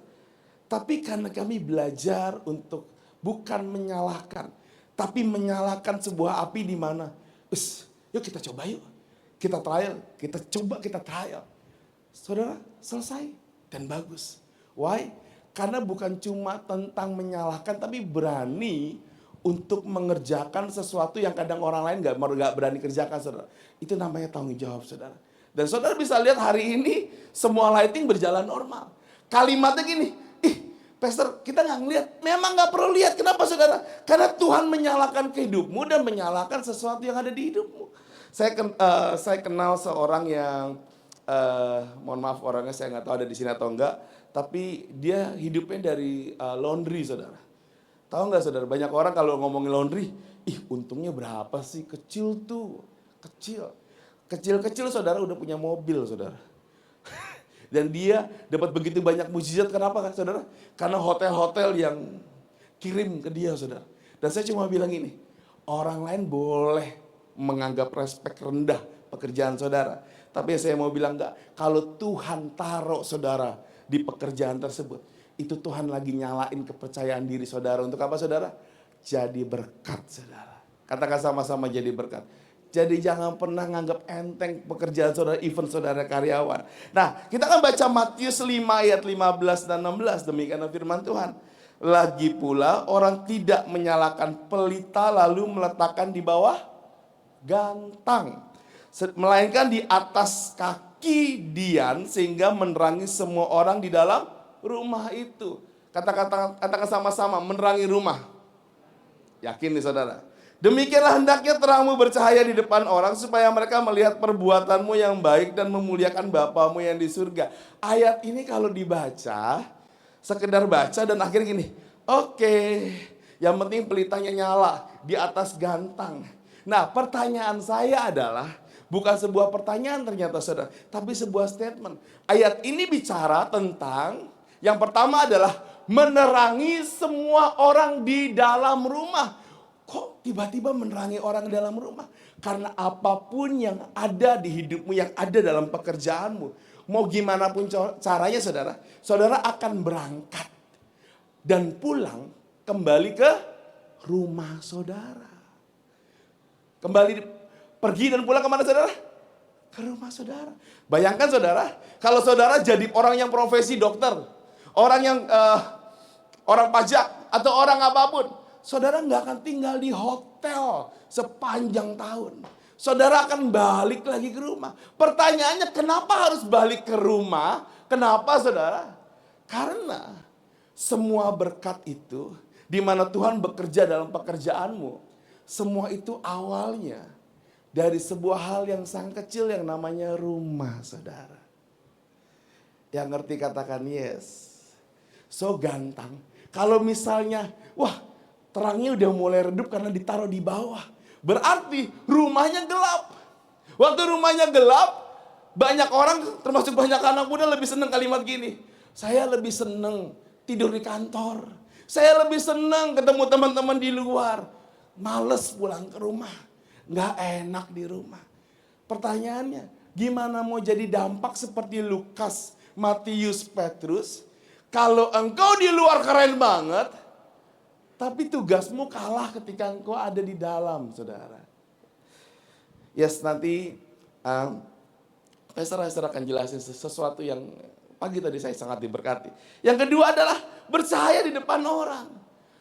Tapi karena kami belajar untuk bukan menyalahkan, tapi menyalakan sebuah api di mana, yuk kita coba yuk, kita trial, kita coba kita trial. Saudara selesai dan bagus. Why? Karena bukan cuma tentang menyalahkan, tapi berani untuk mengerjakan sesuatu yang kadang orang lain gak berani kerjakan, saudara. Itu namanya tanggung jawab, saudara. Dan saudara bisa lihat hari ini semua lighting berjalan normal. Kalimatnya gini, Pastor kita gak ngeliat. Memang gak perlu lihat, kenapa saudara? Karena Tuhan menyalakan kehidupanmu dan menyalakan sesuatu yang ada di hidupmu. Saya kenal seorang yang, mohon maaf orangnya saya gak tahu ada di sini atau enggak. Tapi dia hidupnya dari laundry saudara. Tahu nggak saudara, banyak orang kalau ngomongin laundry, untungnya berapa sih? Kecil tuh, kecil. Kecil-kecil saudara udah punya mobil saudara. Dan dia dapat begitu banyak mujizat, kenapa kan saudara? Karena hotel-hotel yang kirim ke dia saudara. Dan saya cuma bilang ini, orang lain boleh menganggap respek rendah pekerjaan saudara. Tapi saya mau bilang enggak, kalau Tuhan taruh saudara di pekerjaan tersebut, itu Tuhan lagi nyalain kepercayaan diri saudara. Untuk apa saudara? Jadi berkat saudara. Katakan sama-sama jadi berkat. Jadi jangan pernah nganggap enteng pekerjaan saudara, even saudara karyawan. Nah kita akan baca Matius 5 ayat 15 dan 16. Demikian firman Tuhan. Lagi pula orang tidak menyalakan pelita lalu meletakkan di bawah gantang. Melainkan di atas kaki dian sehingga menerangi semua orang di dalam rumah itu. Katakan sama-sama, menerangi rumah. Yakin nih saudara. Demikianlah hendaknya terangmu bercahaya di depan orang supaya mereka melihat perbuatanmu yang baik dan memuliakan Bapamu yang di surga. Ayat ini kalau dibaca, sekedar baca dan akhirnya gini, oke, yang penting pelitanya nyala di atas gantang. Nah pertanyaan saya adalah, bukan sebuah pertanyaan ternyata saudara, tapi sebuah statement. Ayat ini bicara tentang, yang pertama adalah menerangi semua orang di dalam rumah. Kok tiba-tiba menerangi orang di dalam rumah? Karena apapun yang ada di hidupmu, yang ada dalam pekerjaanmu, mau gimana pun caranya saudara, saudara akan berangkat dan pulang kembali ke rumah saudara. Pergi dan pulang kemana saudara? Ke rumah saudara. Bayangkan saudara, kalau saudara jadi orang yang profesi dokter, orang yang orang pajak atau orang apapun, saudara nggak akan tinggal di hotel sepanjang tahun. Saudara akan balik lagi ke rumah. Pertanyaannya kenapa harus balik ke rumah? Kenapa saudara? Karena semua berkat itu, di mana Tuhan bekerja dalam pekerjaanmu, semua itu awalnya dari sebuah hal yang sangat kecil yang namanya rumah saudara. Yang ngerti katakan yes. So ganteng. Kalau misalnya, wah terangnya udah mulai redup karena ditaruh di bawah. Berarti rumahnya gelap. Waktu rumahnya gelap, banyak orang termasuk banyak anak muda lebih seneng kalimat gini. Saya lebih seneng tidur di kantor. Saya lebih seneng ketemu teman-teman di luar. Males pulang ke rumah. Nggak enak di rumah. Pertanyaannya, gimana mau jadi dampak seperti Lukas, Matius, Petrus? Kalau engkau di luar keren banget, tapi tugasmu kalah ketika engkau ada di dalam, saudara. Yes, nanti Pastor akan jelasin sesuatu yang pagi tadi saya sangat diberkati. Yang kedua adalah bercahaya di depan orang.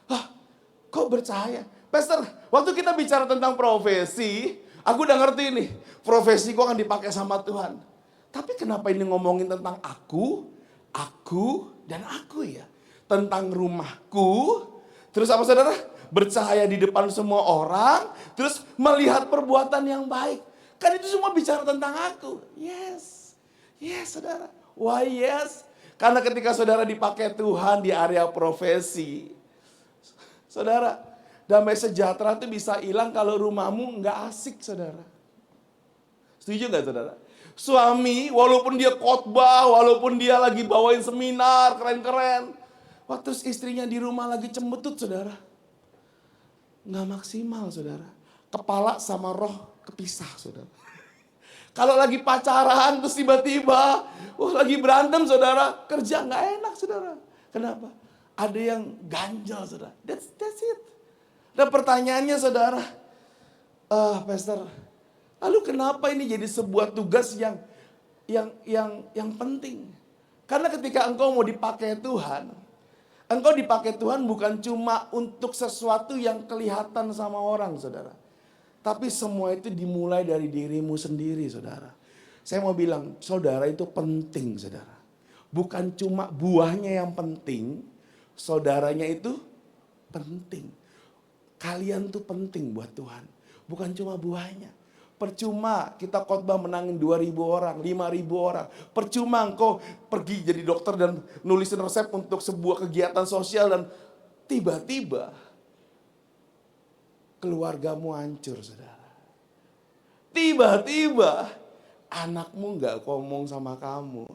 Hah, kok bercahaya? Pastor, waktu kita bicara tentang profesi, aku udah ngerti nih, profesiku akan dipakai sama Tuhan. Tapi kenapa ini ngomongin tentang aku, dan aku ya? Tentang rumahku, terus apa saudara? Bercahaya di depan semua orang, terus melihat perbuatan yang baik. Kan itu semua bicara tentang aku. Yes, saudara. Why yes? Karena ketika saudara dipakai Tuhan di area profesi, saudara, damai sejahtera itu bisa hilang kalau rumahmu nggak asik, saudara. Setuju nggak, saudara? Suami, walaupun dia khotbah, walaupun dia lagi bawain seminar keren-keren, waktu istrinya di rumah lagi cembetut, saudara, nggak maksimal, saudara. Kepala sama roh kepisah, saudara. Kalau lagi pacaran terus tiba-tiba, lagi berantem, saudara, kerja nggak enak, saudara. Kenapa? Ada yang ganjal, saudara. That's it. Dan pertanyaannya, saudara, Pastor, lalu kenapa ini jadi sebuah tugas yang penting? Karena ketika engkau mau dipakai Tuhan, engkau dipakai Tuhan bukan cuma untuk sesuatu yang kelihatan sama orang, saudara. Tapi semua itu dimulai dari dirimu sendiri, saudara. Saya mau bilang, saudara itu penting, saudara. Bukan cuma buahnya yang penting, saudaranya itu penting. Kalian tuh penting buat Tuhan. Bukan cuma buahnya. Percuma kita khotbah menangin 2.000 orang, 5.000 orang. Percuma engkau pergi jadi dokter dan nulisin resep untuk sebuah kegiatan sosial dan tiba-tiba keluargamu hancur, saudara. Tiba-tiba anakmu gak ngomong sama kamu.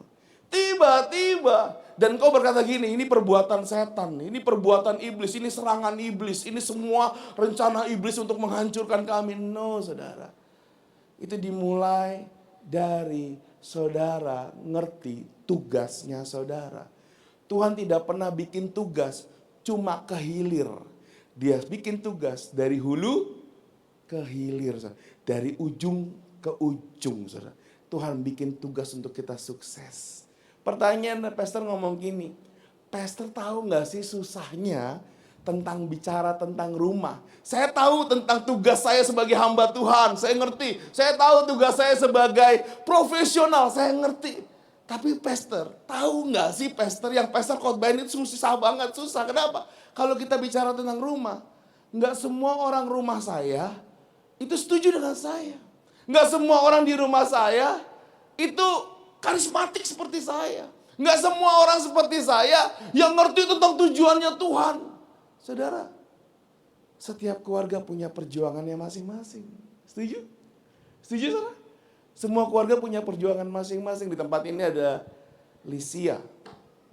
Tiba-tiba. Dan kau berkata gini, ini perbuatan setan, ini perbuatan iblis, ini serangan iblis, ini semua rencana iblis untuk menghancurkan kami. No, saudara. Itu dimulai dari saudara ngerti tugasnya saudara. Tuhan tidak pernah bikin tugas cuma ke hilir. Dia bikin tugas dari hulu ke hilir, saudara. Dari ujung ke ujung, saudara. Tuhan bikin tugas untuk kita sukses. Pertanyaan Pastor ngomong gini, Pastor tahu gak sih susahnya tentang bicara tentang rumah? Saya tahu tentang tugas saya sebagai hamba Tuhan, saya ngerti. Saya tahu tugas saya sebagai profesional, saya ngerti. Tapi Pastor, tahu gak sih Pastor yang Pastor khotbahin itu susah banget, susah. Kenapa? Kalau kita bicara tentang rumah, gak semua orang rumah saya itu setuju dengan saya. Gak semua orang di rumah saya itu karismatik seperti saya. Gak semua orang seperti saya yang ngerti tentang tujuannya Tuhan. Saudara, setiap keluarga punya perjuangannya masing-masing. Setuju? Setuju, saudara? Semua keluarga punya perjuangan masing-masing. Di tempat ini ada Lisia,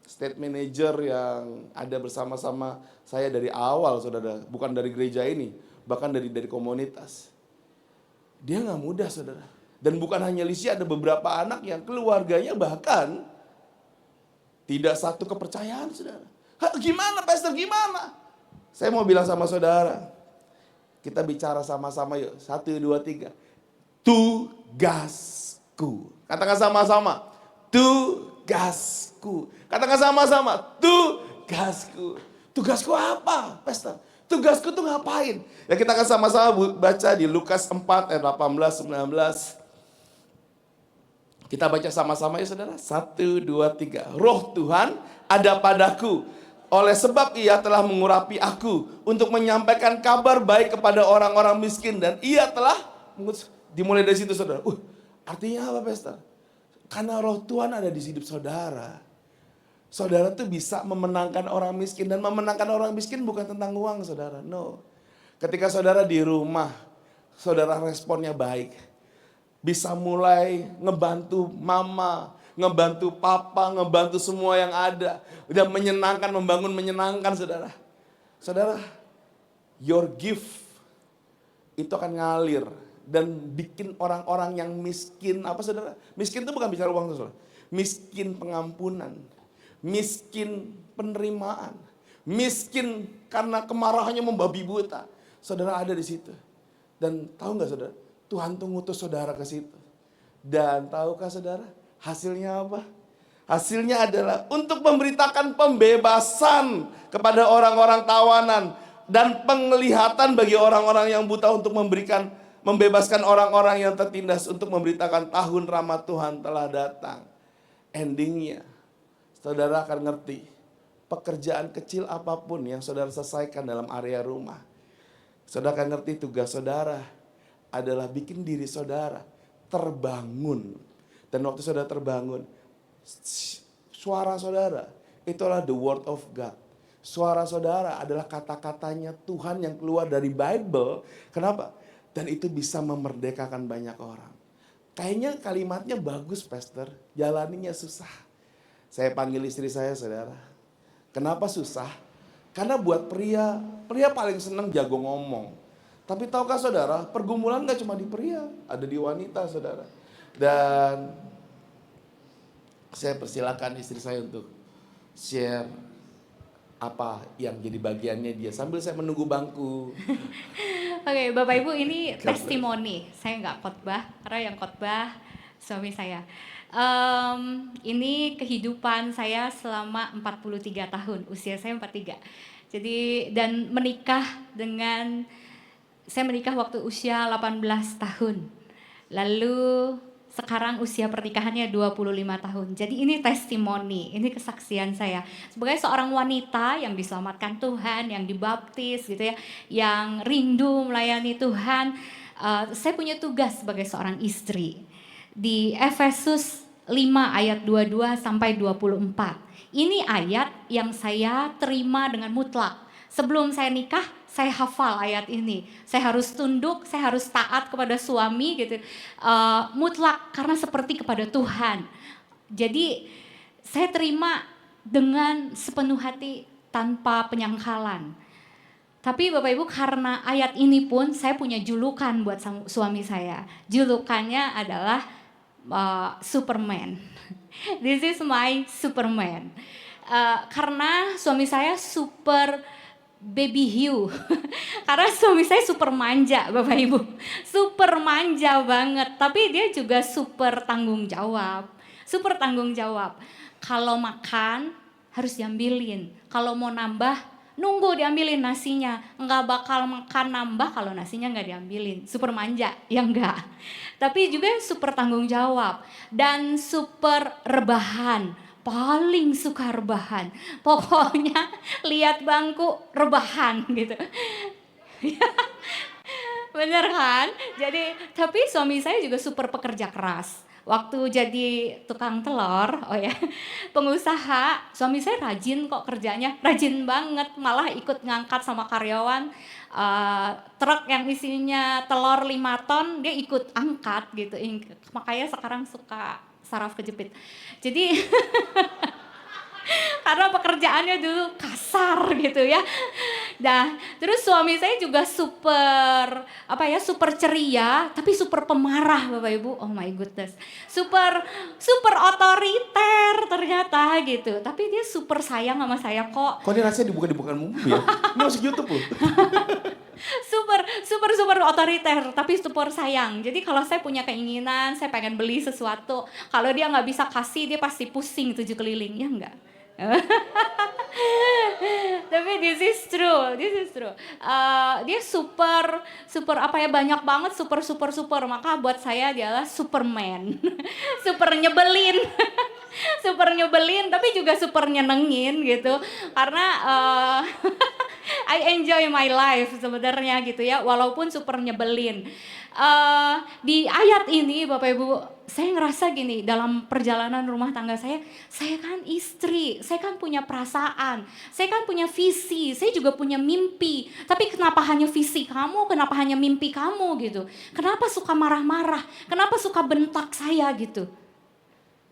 state manager yang ada bersama-sama saya dari awal, saudara. Bukan dari gereja ini, bahkan dari komunitas. Dia gak mudah, saudara. Dan bukan hanya Lisia, ada beberapa anak yang keluarganya bahkan tidak satu kepercayaan, saudara. Gimana, Pastor, gimana? Saya mau bilang sama saudara, kita bicara sama-sama yuk. 1, 2, 3. Tugasku. Katakan sama-sama. Tugasku. Katakan sama-sama. Tugasku. Tugasku apa, Pastor? Tugasku tuh ngapain? Ya kita akan sama-sama baca di Lukas 4 ayat 18, 19. Kita baca sama-sama ya saudara. 1, 2, 3. Roh Tuhan ada padaku. Oleh sebab ia telah mengurapi aku untuk menyampaikan kabar baik kepada orang-orang miskin. Dan ia telah, dimulai dari situ saudara. Artinya apa, Pastor? Karena roh Tuhan ada di hidup saudara. Saudara tuh bisa memenangkan orang miskin. Dan memenangkan orang miskin bukan tentang uang saudara. No. Ketika saudara di rumah, saudara responnya baik. Bisa mulai ngebantu mama, ngebantu papa, ngebantu semua yang ada. Udah menyenangkan, membangun menyenangkan saudara. Saudara, your gift itu akan ngalir. Dan bikin orang-orang yang miskin, apa saudara? Miskin itu bukan bicara uang saudara. Miskin pengampunan. Miskin penerimaan, miskin karena kemarahannya membabi buta. Saudara ada di situ. Dan tahu nggak saudara, Tuhan tuh ngutus saudara ke situ. Dan tahukah saudara, hasilnya apa? Hasilnya adalah untuk memberitakan pembebasan kepada orang-orang tawanan dan penglihatan bagi orang-orang yang buta, untuk membebaskan orang-orang yang tertindas, untuk memberitakan tahun rahmat Tuhan telah datang. Endingnya, saudara akan ngerti, pekerjaan kecil apapun yang saudara selesaikan dalam area rumah, saudara akan ngerti tugas saudara adalah bikin diri saudara terbangun. Dan waktu saudara terbangun, suara saudara itulah the word of God. Suara saudara adalah kata-katanya Tuhan yang keluar dari Bible. Kenapa? Dan itu bisa memerdekakan banyak orang. Kayaknya kalimatnya bagus, Pastor, jalaninya susah. Saya panggil istri saya, saudara. Kenapa susah? Karena buat pria paling senang jago ngomong. Tapi tahukah saudara, pergumulan gak cuma di pria, ada di wanita saudara. Dan saya persilakan istri saya untuk share apa yang jadi bagiannya dia sambil saya menunggu bangku. Oke, Bapak Ibu, ini testimoni. Saya nggak khotbah, karena yang khotbah suami saya. Ini kehidupan saya selama 43 tahun, usia saya 43. Jadi, dan saya menikah waktu usia 18 tahun. Lalu sekarang usia pernikahannya 25 tahun. Jadi ini testimoni, ini kesaksian saya. Sebagai seorang wanita yang diselamatkan Tuhan, yang dibaptis gitu ya, yang rindu melayani Tuhan, saya punya tugas sebagai seorang istri. Di Efesus 5 ayat 22 sampai 24. Ini ayat yang saya terima dengan mutlak. Sebelum saya nikah, saya hafal ayat ini. Saya harus tunduk, saya harus taat kepada suami gitu. Mutlak karena seperti kepada Tuhan. Jadi saya terima dengan sepenuh hati tanpa penyangkalan. Tapi Bapak Ibu, karena ayat ini pun saya punya julukan buat suami saya. Julukannya adalah Superman. This is my Superman. Karena suami saya super baby hiu. Karena suami saya super manja, Bapak Ibu. Super manja banget, tapi dia juga super tanggung jawab. Super tanggung jawab. Kalau makan harus diambilin. Kalau mau nambah, nunggu diambilin nasinya. Enggak bakal makan nambah kalau nasinya enggak diambilin. Super manja, ya enggak. Tapi juga super tanggung jawab. Dan super rebahan. Paling suka rebahan. Pokoknya lihat bangku rebahan gitu. Bener kan? Jadi, tapi suami saya juga super pekerja keras. Waktu jadi tukang telur, pengusaha, suami saya rajin kok kerjanya, rajin banget, malah ikut ngangkat sama karyawan, truk yang isinya telur 5 ton, dia ikut angkat gitu, makanya sekarang suka saraf kejepit. Jadi karena pekerjaannya dulu kasar gitu ya. Nah, terus suami saya juga super ceria, tapi super pemarah Bapak Ibu. Oh my goodness. Super otoriter ternyata gitu. Tapi dia super sayang sama saya kok. Kok ini rasanya dibuka mobil ya? Ini masuk YouTube loh. super otoriter, tapi super sayang. Jadi kalau saya punya keinginan, saya pengen beli sesuatu, kalau dia nggak bisa kasih, dia pasti pusing 7 keliling, ya enggak? Tapi this is true. Dia super banyak banget super. Maka buat saya dia adalah Superman. Super nyebelin. Super nyebelin tapi juga super nyenengin gitu. Karena I enjoy my life sebenarnya gitu ya, walaupun super nyebelin. Di ayat ini Bapak Ibu, saya ngerasa gini, dalam perjalanan rumah tangga saya kan istri, saya kan punya perasaan, saya kan punya visi, saya juga punya mimpi. Tapi kenapa hanya visi kamu, kenapa hanya mimpi kamu gitu? Kenapa suka marah-marah? Kenapa suka bentak saya gitu?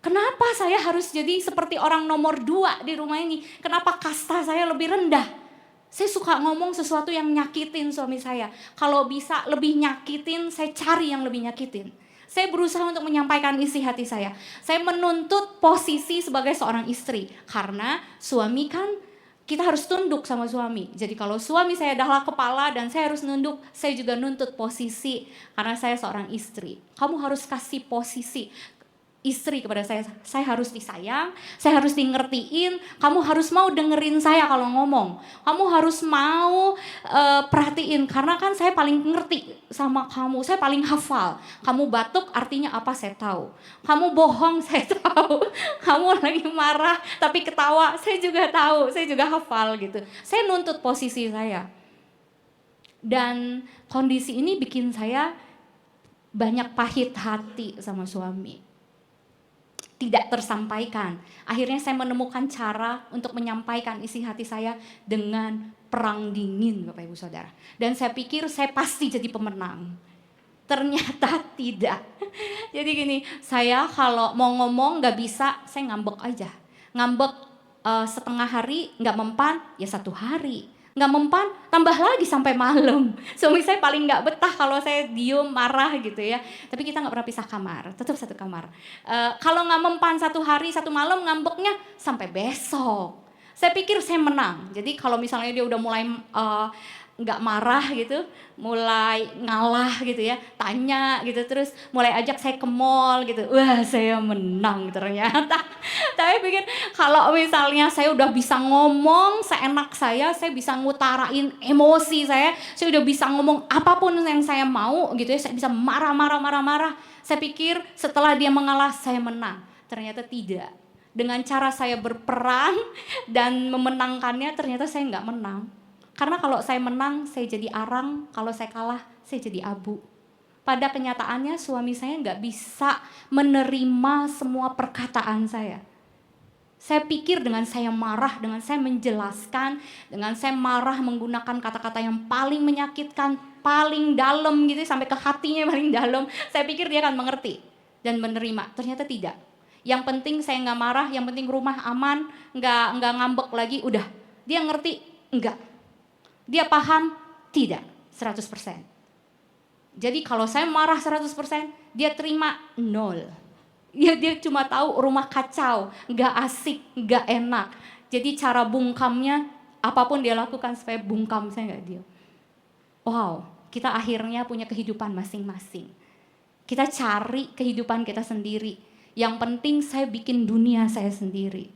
Kenapa saya harus jadi seperti orang nomor 2 di rumah ini? Kenapa kasta saya lebih rendah? Saya suka ngomong sesuatu yang nyakitin suami saya. Kalau bisa lebih nyakitin, saya cari yang lebih nyakitin. Saya berusaha untuk menyampaikan isi hati saya. Saya menuntut posisi sebagai seorang istri. Karena suami kan kita harus tunduk sama suami. Jadi kalau suami saya adalah kepala dan saya harus nunduk, saya juga nuntut posisi. Karena saya seorang istri. Kamu harus kasih posisi istri kepada saya harus disayang, saya harus dingertiin, kamu harus mau dengerin saya kalau ngomong, kamu harus mau perhatiin, karena kan saya paling ngerti sama kamu, saya paling hafal, kamu batuk artinya apa saya tahu, kamu bohong saya tahu, kamu lagi marah tapi ketawa saya juga tahu, saya juga hafal gitu, saya nuntut posisi saya. Dan kondisi ini bikin saya banyak pahit hati sama suami. Tidak tersampaikan. Akhirnya saya menemukan cara untuk menyampaikan isi hati saya dengan perang dingin, Bapak Ibu Saudara. Dan saya pikir saya pasti jadi pemenang. Ternyata tidak. Jadi gini, saya kalau mau ngomong gak bisa, saya ngambek aja. Ngambek setengah hari, gak mempan, ya 1 hari. Nggak mempan, tambah lagi sampai malam. Suami saya paling nggak betah kalau saya diem marah gitu ya. Tapi kita nggak pernah pisah kamar, tetap satu kamar. Kalau nggak mempan 1 hari 1 malam, ngambeknya sampai besok. Saya pikir saya menang. Jadi kalau misalnya dia udah mulai nggak marah gitu, mulai ngalah gitu ya, tanya gitu, terus mulai ajak saya ke mall gitu, wah saya menang ternyata. Tapi pikir kalau misalnya saya udah bisa ngomong seenak saya bisa ngutarain emosi saya udah bisa ngomong apapun yang saya mau gitu ya, saya bisa marah. Saya pikir setelah dia mengalah saya menang, ternyata tidak. Dengan cara saya berperang dan memenangkannya, ternyata saya nggak menang. Karena kalau saya menang, saya jadi arang. Kalau saya kalah, saya jadi abu. Pada kenyataannya suami saya nggak bisa menerima semua perkataan saya. Saya pikir dengan saya marah, dengan saya menjelaskan, dengan saya marah menggunakan kata-kata yang paling menyakitkan, paling dalam gitu, sampai ke hatinya paling dalam. Saya pikir dia akan mengerti dan menerima. Ternyata tidak. Yang penting saya nggak marah, yang penting rumah aman, nggak ngambek lagi, udah. Dia ngerti? Enggak. Dia paham? Tidak, 100%. Jadi kalau saya marah 100%, dia terima 0. Ya dia cuma tahu rumah kacau, gak asik, gak enak. Jadi cara bungkamnya, apapun dia lakukan supaya bungkam saya gak dia. Wow, kita akhirnya punya kehidupan masing-masing. Kita cari kehidupan kita sendiri. Yang penting saya bikin dunia saya sendiri.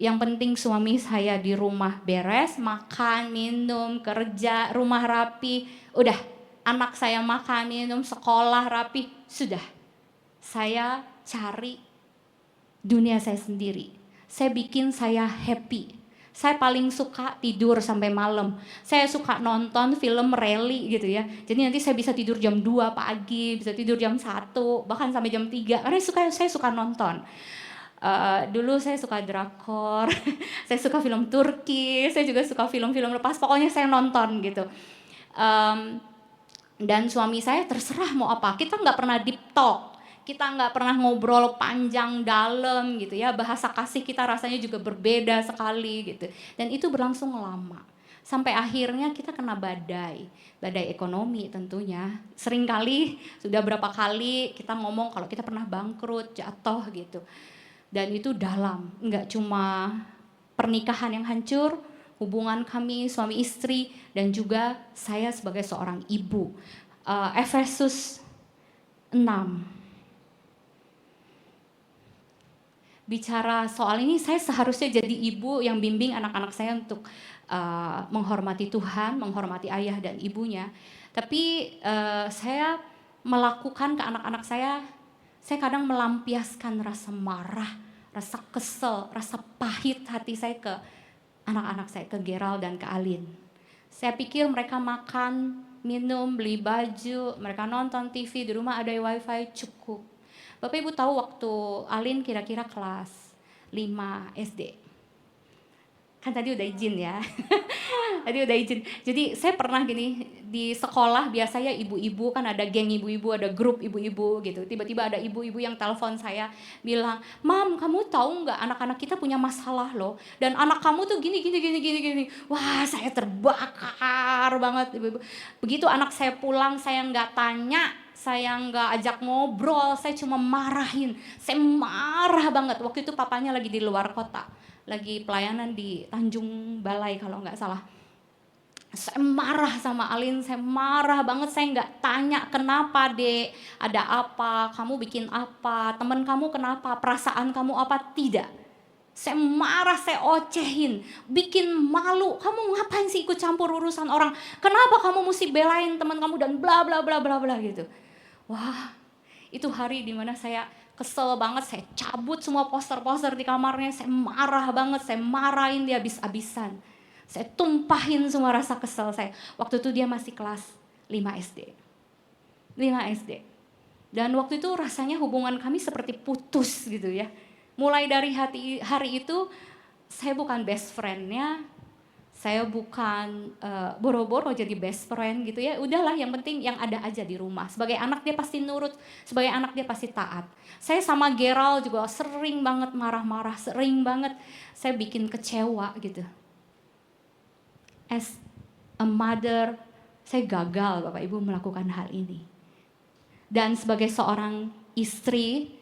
Yang penting suami saya di rumah beres, makan, minum, kerja, rumah rapi. Udah, anak saya makan, minum, sekolah rapi. Sudah, saya cari dunia saya sendiri. Saya bikin saya happy. Saya paling suka tidur sampai malam. Saya suka nonton film rally gitu ya. Jadi nanti saya bisa tidur jam 2 pagi, bisa tidur jam 1, bahkan sampai jam 3. Karena saya suka nonton. Dulu saya suka drakor, saya suka film Turki, saya juga suka film-film lepas, pokoknya saya nonton gitu. Dan suami saya terserah mau apa, kita nggak pernah deep talk, kita nggak pernah ngobrol panjang dalam gitu ya, bahasa kasih kita rasanya juga berbeda sekali gitu. Dan itu berlangsung lama, sampai akhirnya kita kena badai ekonomi tentunya. Seringkali, sudah berapa kali kita ngomong kalau kita pernah bangkrut, jatuh gitu. Dan itu dalam, enggak cuma pernikahan yang hancur, hubungan kami suami istri, dan juga saya sebagai seorang ibu. Efesus 6. Bicara soal ini, saya seharusnya jadi ibu yang bimbing anak-anak saya untuk menghormati Tuhan, menghormati ayah dan ibunya. Tapi saya melakukan ke anak-anak saya kadang melampiaskan rasa marah, rasa kesel, rasa pahit hati saya ke anak-anak saya, ke Gerald dan ke Alin. Saya pikir mereka makan, minum, beli baju, mereka nonton TV, di rumah ada wifi cukup. Bapak Ibu tahu waktu Alin kira-kira kelas 5 SD. Kan tadi udah izin ya. Tadi udah izin. Jadi saya pernah gini, di sekolah biasanya ibu-ibu kan ada geng ibu-ibu, ada grup ibu-ibu gitu. Tiba-tiba ada ibu-ibu yang telepon saya bilang, "Mam, kamu tahu nggak anak-anak kita punya masalah loh. Dan anak kamu tuh gini. Wah, saya terbakar banget ibu-ibu. Begitu anak saya pulang, saya nggak tanya, saya nggak ajak ngobrol, saya cuma marahin. Saya marah banget. Waktu itu papanya lagi di luar kota. Lagi pelayanan di Tanjung Balai kalau nggak salah. Saya marah sama Alin, saya marah banget, saya nggak tanya kenapa dek, ada apa, kamu bikin apa, teman kamu kenapa, perasaan kamu apa, tidak. Saya marah, saya ocehin, bikin malu, kamu ngapain sih ikut campur urusan orang, kenapa kamu mesti belain teman kamu dan bla bla bla bla bla gitu. Wah, itu hari dimana saya kesel banget, saya cabut semua poster-poster di kamarnya, saya marah banget, saya marahin dia habis-habisan. Saya tumpahin semua rasa kesel saya. Waktu itu dia masih kelas 5 SD. 5 SD. Dan waktu itu rasanya hubungan kami seperti putus gitu ya. Mulai dari hari itu, saya bukan best friend-nya, saya bukan boro-boro jadi best friend gitu ya. Udahlah, yang penting yang ada aja di rumah. Sebagai anak dia pasti nurut, sebagai anak dia pasti taat. Saya sama Gerald juga sering banget marah-marah, sering banget saya bikin kecewa gitu. As a mother, saya gagal Bapak Ibu melakukan hal ini. Dan sebagai seorang istri,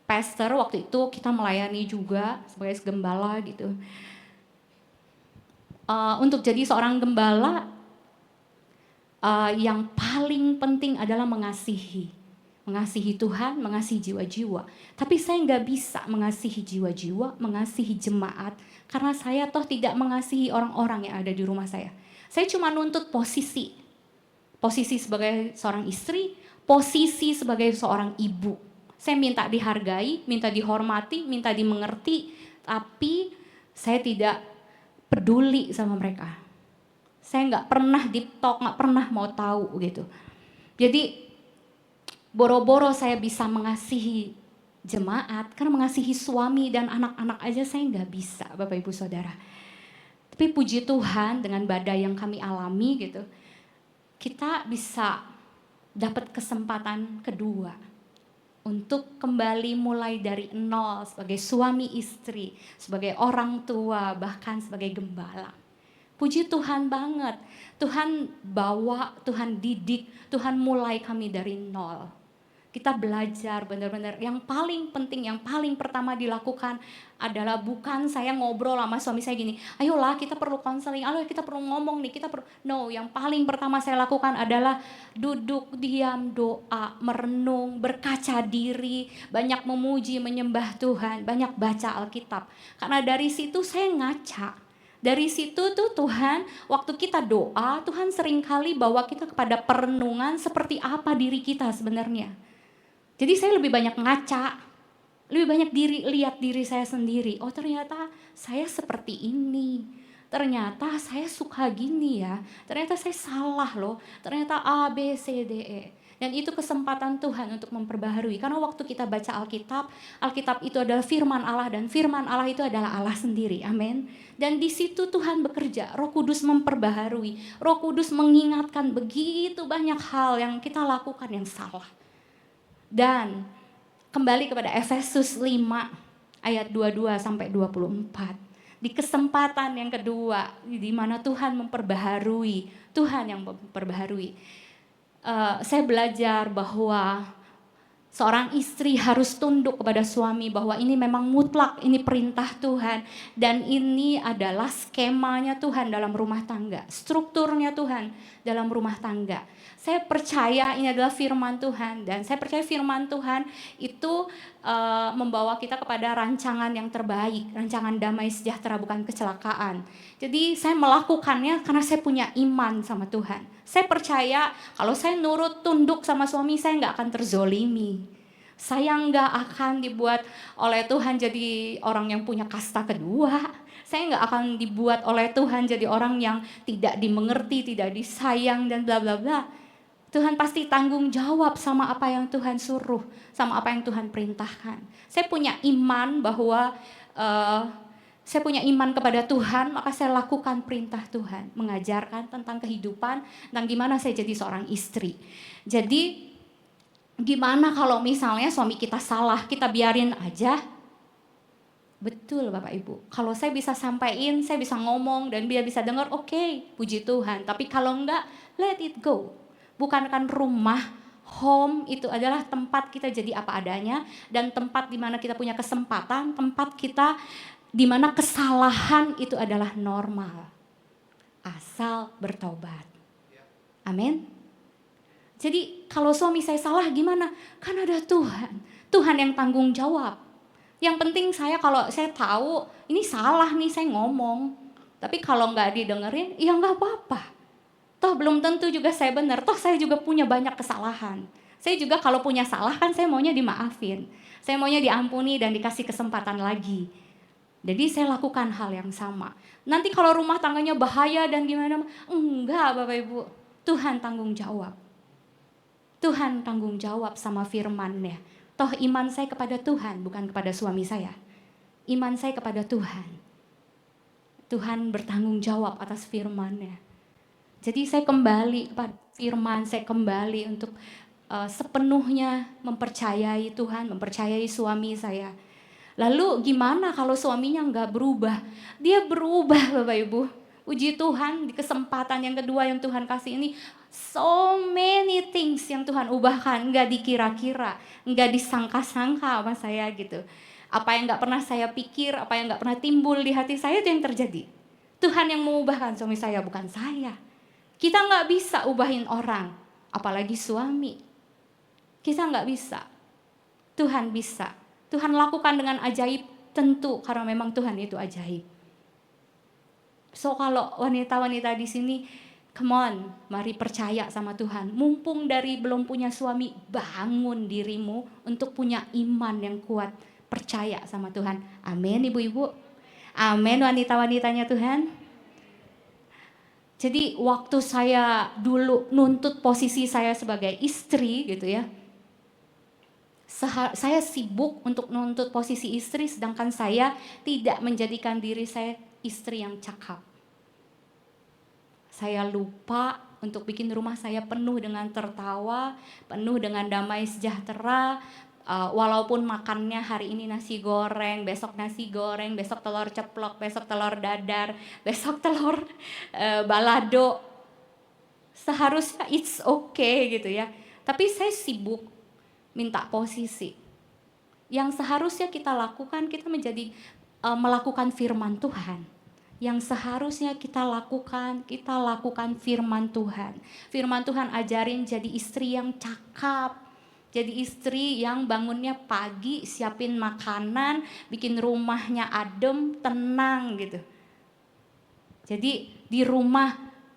pastor, waktu itu kita melayani juga sebagai gembala gitu. Untuk jadi seorang gembala, yang paling penting adalah mengasihi Tuhan, mengasihi jiwa-jiwa. Tapi saya nggak bisa mengasihi jiwa-jiwa, mengasihi jemaat, karena saya toh tidak mengasihi orang-orang yang ada di rumah saya. Saya cuma nuntut posisi sebagai seorang istri, posisi sebagai seorang ibu. Saya minta dihargai, minta dihormati, minta dimengerti, tapi saya tidak peduli sama mereka. Saya nggak pernah deep talk, nggak pernah mau tahu gitu. Jadi boro-boro saya bisa mengasihi jemaat, karena mengasihi suami dan anak-anak aja saya nggak bisa, Bapak Ibu Saudara. Tapi puji Tuhan dengan badai yang kami alami gitu, kita bisa dapat kesempatan kedua untuk kembali mulai dari nol sebagai suami istri, sebagai orang tua, bahkan sebagai gembala. Puji Tuhan banget, Tuhan bawa, Tuhan didik, Tuhan mulai kami dari nol. Kita belajar benar-benar, yang paling penting, yang paling pertama dilakukan adalah bukan saya ngobrol sama suami saya gini, ayolah kita perlu konseling, ayolah kita perlu ngomong nih, no, yang paling pertama saya lakukan adalah duduk, diam, doa, merenung, berkaca diri, banyak memuji, menyembah Tuhan, banyak baca Alkitab. Karena dari situ saya ngaca. Dari situ tuh Tuhan, waktu kita doa, Tuhan seringkali bawa kita kepada perenungan seperti apa diri kita sebenarnya. Jadi saya lebih banyak ngaca, lebih banyak lihat diri saya sendiri. Oh ternyata saya seperti ini, ternyata saya suka gini ya, ternyata saya salah loh, ternyata A, B, C, D, E. Dan itu kesempatan Tuhan untuk memperbaharui. Karena waktu kita baca Alkitab, Alkitab itu adalah firman Allah dan firman Allah itu adalah Allah sendiri. Amin. Dan di situ Tuhan bekerja, Roh Kudus memperbaharui, Roh Kudus mengingatkan begitu banyak hal yang kita lakukan yang salah. Dan kembali kepada Efesus 5 ayat 22 sampai 24. Di kesempatan yang kedua, di mana Tuhan memperbaharui, Tuhan yang memperbaharui. Saya belajar bahwa seorang istri harus tunduk kepada suami, bahwa ini memang mutlak, ini perintah Tuhan. Dan ini adalah skemanya Tuhan dalam rumah tangga, strukturnya Tuhan dalam rumah tangga. Saya percaya ini adalah firman Tuhan, dan saya percaya firman Tuhan itu membawa kita kepada rancangan yang terbaik, rancangan damai sejahtera bukan kecelakaan. Jadi saya melakukannya karena saya punya iman sama Tuhan. Saya percaya kalau saya nurut tunduk sama suami, saya nggak akan terzolimi. Saya nggak akan dibuat oleh Tuhan jadi orang yang punya kasta kedua. Saya nggak akan dibuat oleh Tuhan jadi orang yang tidak dimengerti, tidak disayang dan bla bla bla. Tuhan pasti tanggung jawab sama apa yang Tuhan suruh, sama apa yang Tuhan perintahkan. Saya punya iman bahwa saya punya iman kepada Tuhan, maka saya lakukan perintah Tuhan, mengajarkan tentang kehidupan, tentang gimana saya jadi seorang istri. Jadi gimana kalau misalnya suami kita salah, kita biarin aja? Betul Bapak Ibu, kalau saya bisa sampaikan, saya bisa ngomong dan dia bisa dengar, oke, puji Tuhan. Tapi kalau enggak, let it go. Bukankah rumah, home itu adalah tempat kita jadi apa adanya, dan tempat di mana kita punya kesempatan, tempat kita di mana kesalahan itu adalah normal. Asal bertobat. Amin. Jadi kalau suami saya salah gimana? Kan ada Tuhan. Tuhan yang tanggung jawab. Yang penting kalau saya tahu ini salah nih, saya ngomong. Tapi kalau nggak didengerin, ya nggak apa-apa. Toh belum tentu juga saya benar. Toh saya juga punya banyak kesalahan. Saya juga kalau punya salah kan saya maunya dimaafin. Saya maunya diampuni dan dikasih kesempatan lagi. Jadi saya lakukan hal yang sama. Nanti kalau rumah tangganya bahaya dan gimana, enggak Bapak Ibu. Tuhan tanggung jawab. Tuhan tanggung jawab sama firman-Nya. Toh iman saya kepada Tuhan, bukan kepada suami saya. Iman saya kepada Tuhan. Tuhan bertanggung jawab atas firman-Nya. Jadi saya kembali kepada firman, saya kembali untuk sepenuhnya mempercayai Tuhan, mempercayai suami saya. Lalu gimana kalau suaminya nggak berubah? Dia berubah Bapak Ibu. Puji Tuhan, di kesempatan yang kedua yang Tuhan kasih ini, so many things yang Tuhan ubahkan, nggak dikira-kira, nggak disangka-sangka sama saya gitu. Apa yang nggak pernah saya pikir, apa yang nggak pernah timbul di hati saya itu yang terjadi. Tuhan yang mengubahkan suami saya, bukan saya. Kita nggak bisa ubahin orang, apalagi suami. Kita nggak bisa. Tuhan bisa. Tuhan lakukan dengan ajaib tentu karena memang Tuhan itu ajaib. So kalau wanita-wanita di sini, come on, mari percaya sama Tuhan. Mumpung dari belum punya suami, bangun dirimu untuk punya iman yang kuat. Percaya sama Tuhan. Amin ibu-ibu. Amin wanita-wanitanya Tuhan. Jadi waktu saya dulu nuntut posisi saya sebagai istri gitu ya. Saya sibuk untuk nuntut posisi istri, sedangkan saya tidak menjadikan diri saya istri yang cakap. Saya lupa untuk bikin rumah saya penuh dengan tertawa, penuh dengan damai sejahtera. Walaupun makannya hari ini nasi goreng, besok nasi goreng, besok telur ceplok, besok telur dadar, besok telur balado. Seharusnya it's okay gitu ya. Tapi saya sibuk minta posisi. Yang seharusnya kita lakukan, kita melakukan firman Tuhan. Yang seharusnya kita lakukan firman Tuhan. Firman Tuhan ajarin jadi istri yang cakap. Jadi istri yang bangunnya pagi, siapin makanan, bikin rumahnya adem, tenang gitu. Jadi di rumah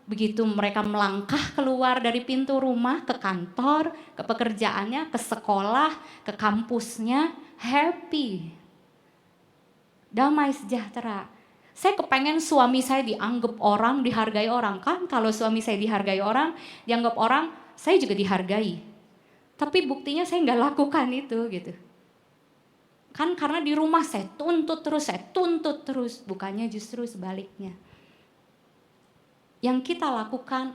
begitu mereka melangkah keluar dari pintu rumah ke kantor, ke pekerjaannya, ke sekolah, ke kampusnya, happy. Damai sejahtera. Saya kepengen suami saya dianggap orang, dihargai orang. Kan kalau suami saya dihargai orang, dianggap orang, saya juga dihargai. Tapi buktinya saya nggak lakukan itu gitu. Kan karena di rumah saya tuntut terus. Bukannya justru sebaliknya. Yang kita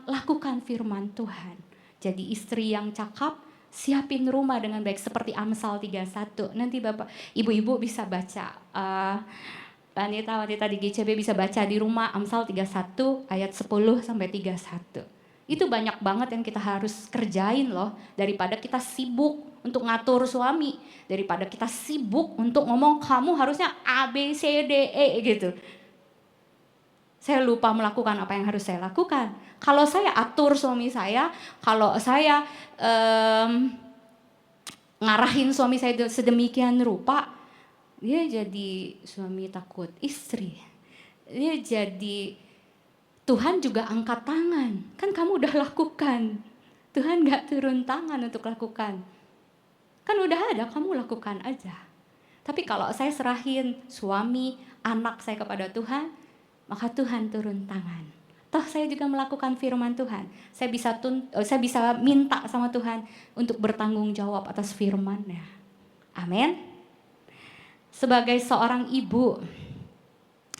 lakukan firman Tuhan. Jadi istri yang cakap, siapin rumah dengan baik seperti Amsal 31. Nanti Bapak, Ibu-ibu bisa baca. Wanita-wanita di GCB bisa baca di rumah Amsal 31 ayat 10 sampai 31. Itu banyak banget yang kita harus kerjain loh. Daripada kita sibuk untuk ngatur suami. Daripada kita sibuk untuk ngomong kamu harusnya A, B, C, D, E gitu. Saya lupa melakukan apa yang harus saya lakukan. Kalau saya atur suami saya, kalau saya ngarahin suami saya sedemikian rupa, dia jadi suami takut istri. Dia jadi Tuhan juga angkat tangan. Kan kamu udah lakukan. Tuhan gak turun tangan untuk lakukan. Kan udah ada, kamu lakukan aja. Tapi kalau saya serahin suami, anak saya kepada Tuhan, maka Tuhan turun tangan. Toh saya juga melakukan firman Tuhan. Saya bisa minta sama Tuhan untuk bertanggung jawab atas firman-Nya. Amin. Sebagai seorang ibu,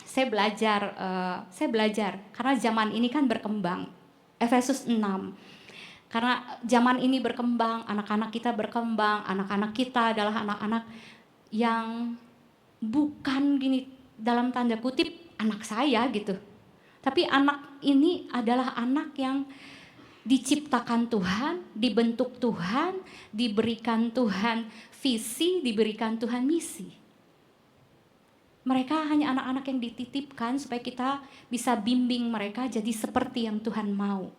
saya belajar karena zaman ini kan berkembang. Efesus 6. Karena zaman ini berkembang, anak-anak kita berkembang, anak-anak kita adalah anak-anak yang bukan gini dalam tanda kutip anak saya gitu. Tapi anak ini adalah anak yang diciptakan Tuhan, dibentuk Tuhan, diberikan Tuhan visi, diberikan Tuhan misi. Mereka hanya anak-anak yang dititipkan supaya kita bisa bimbing mereka jadi seperti yang Tuhan mau.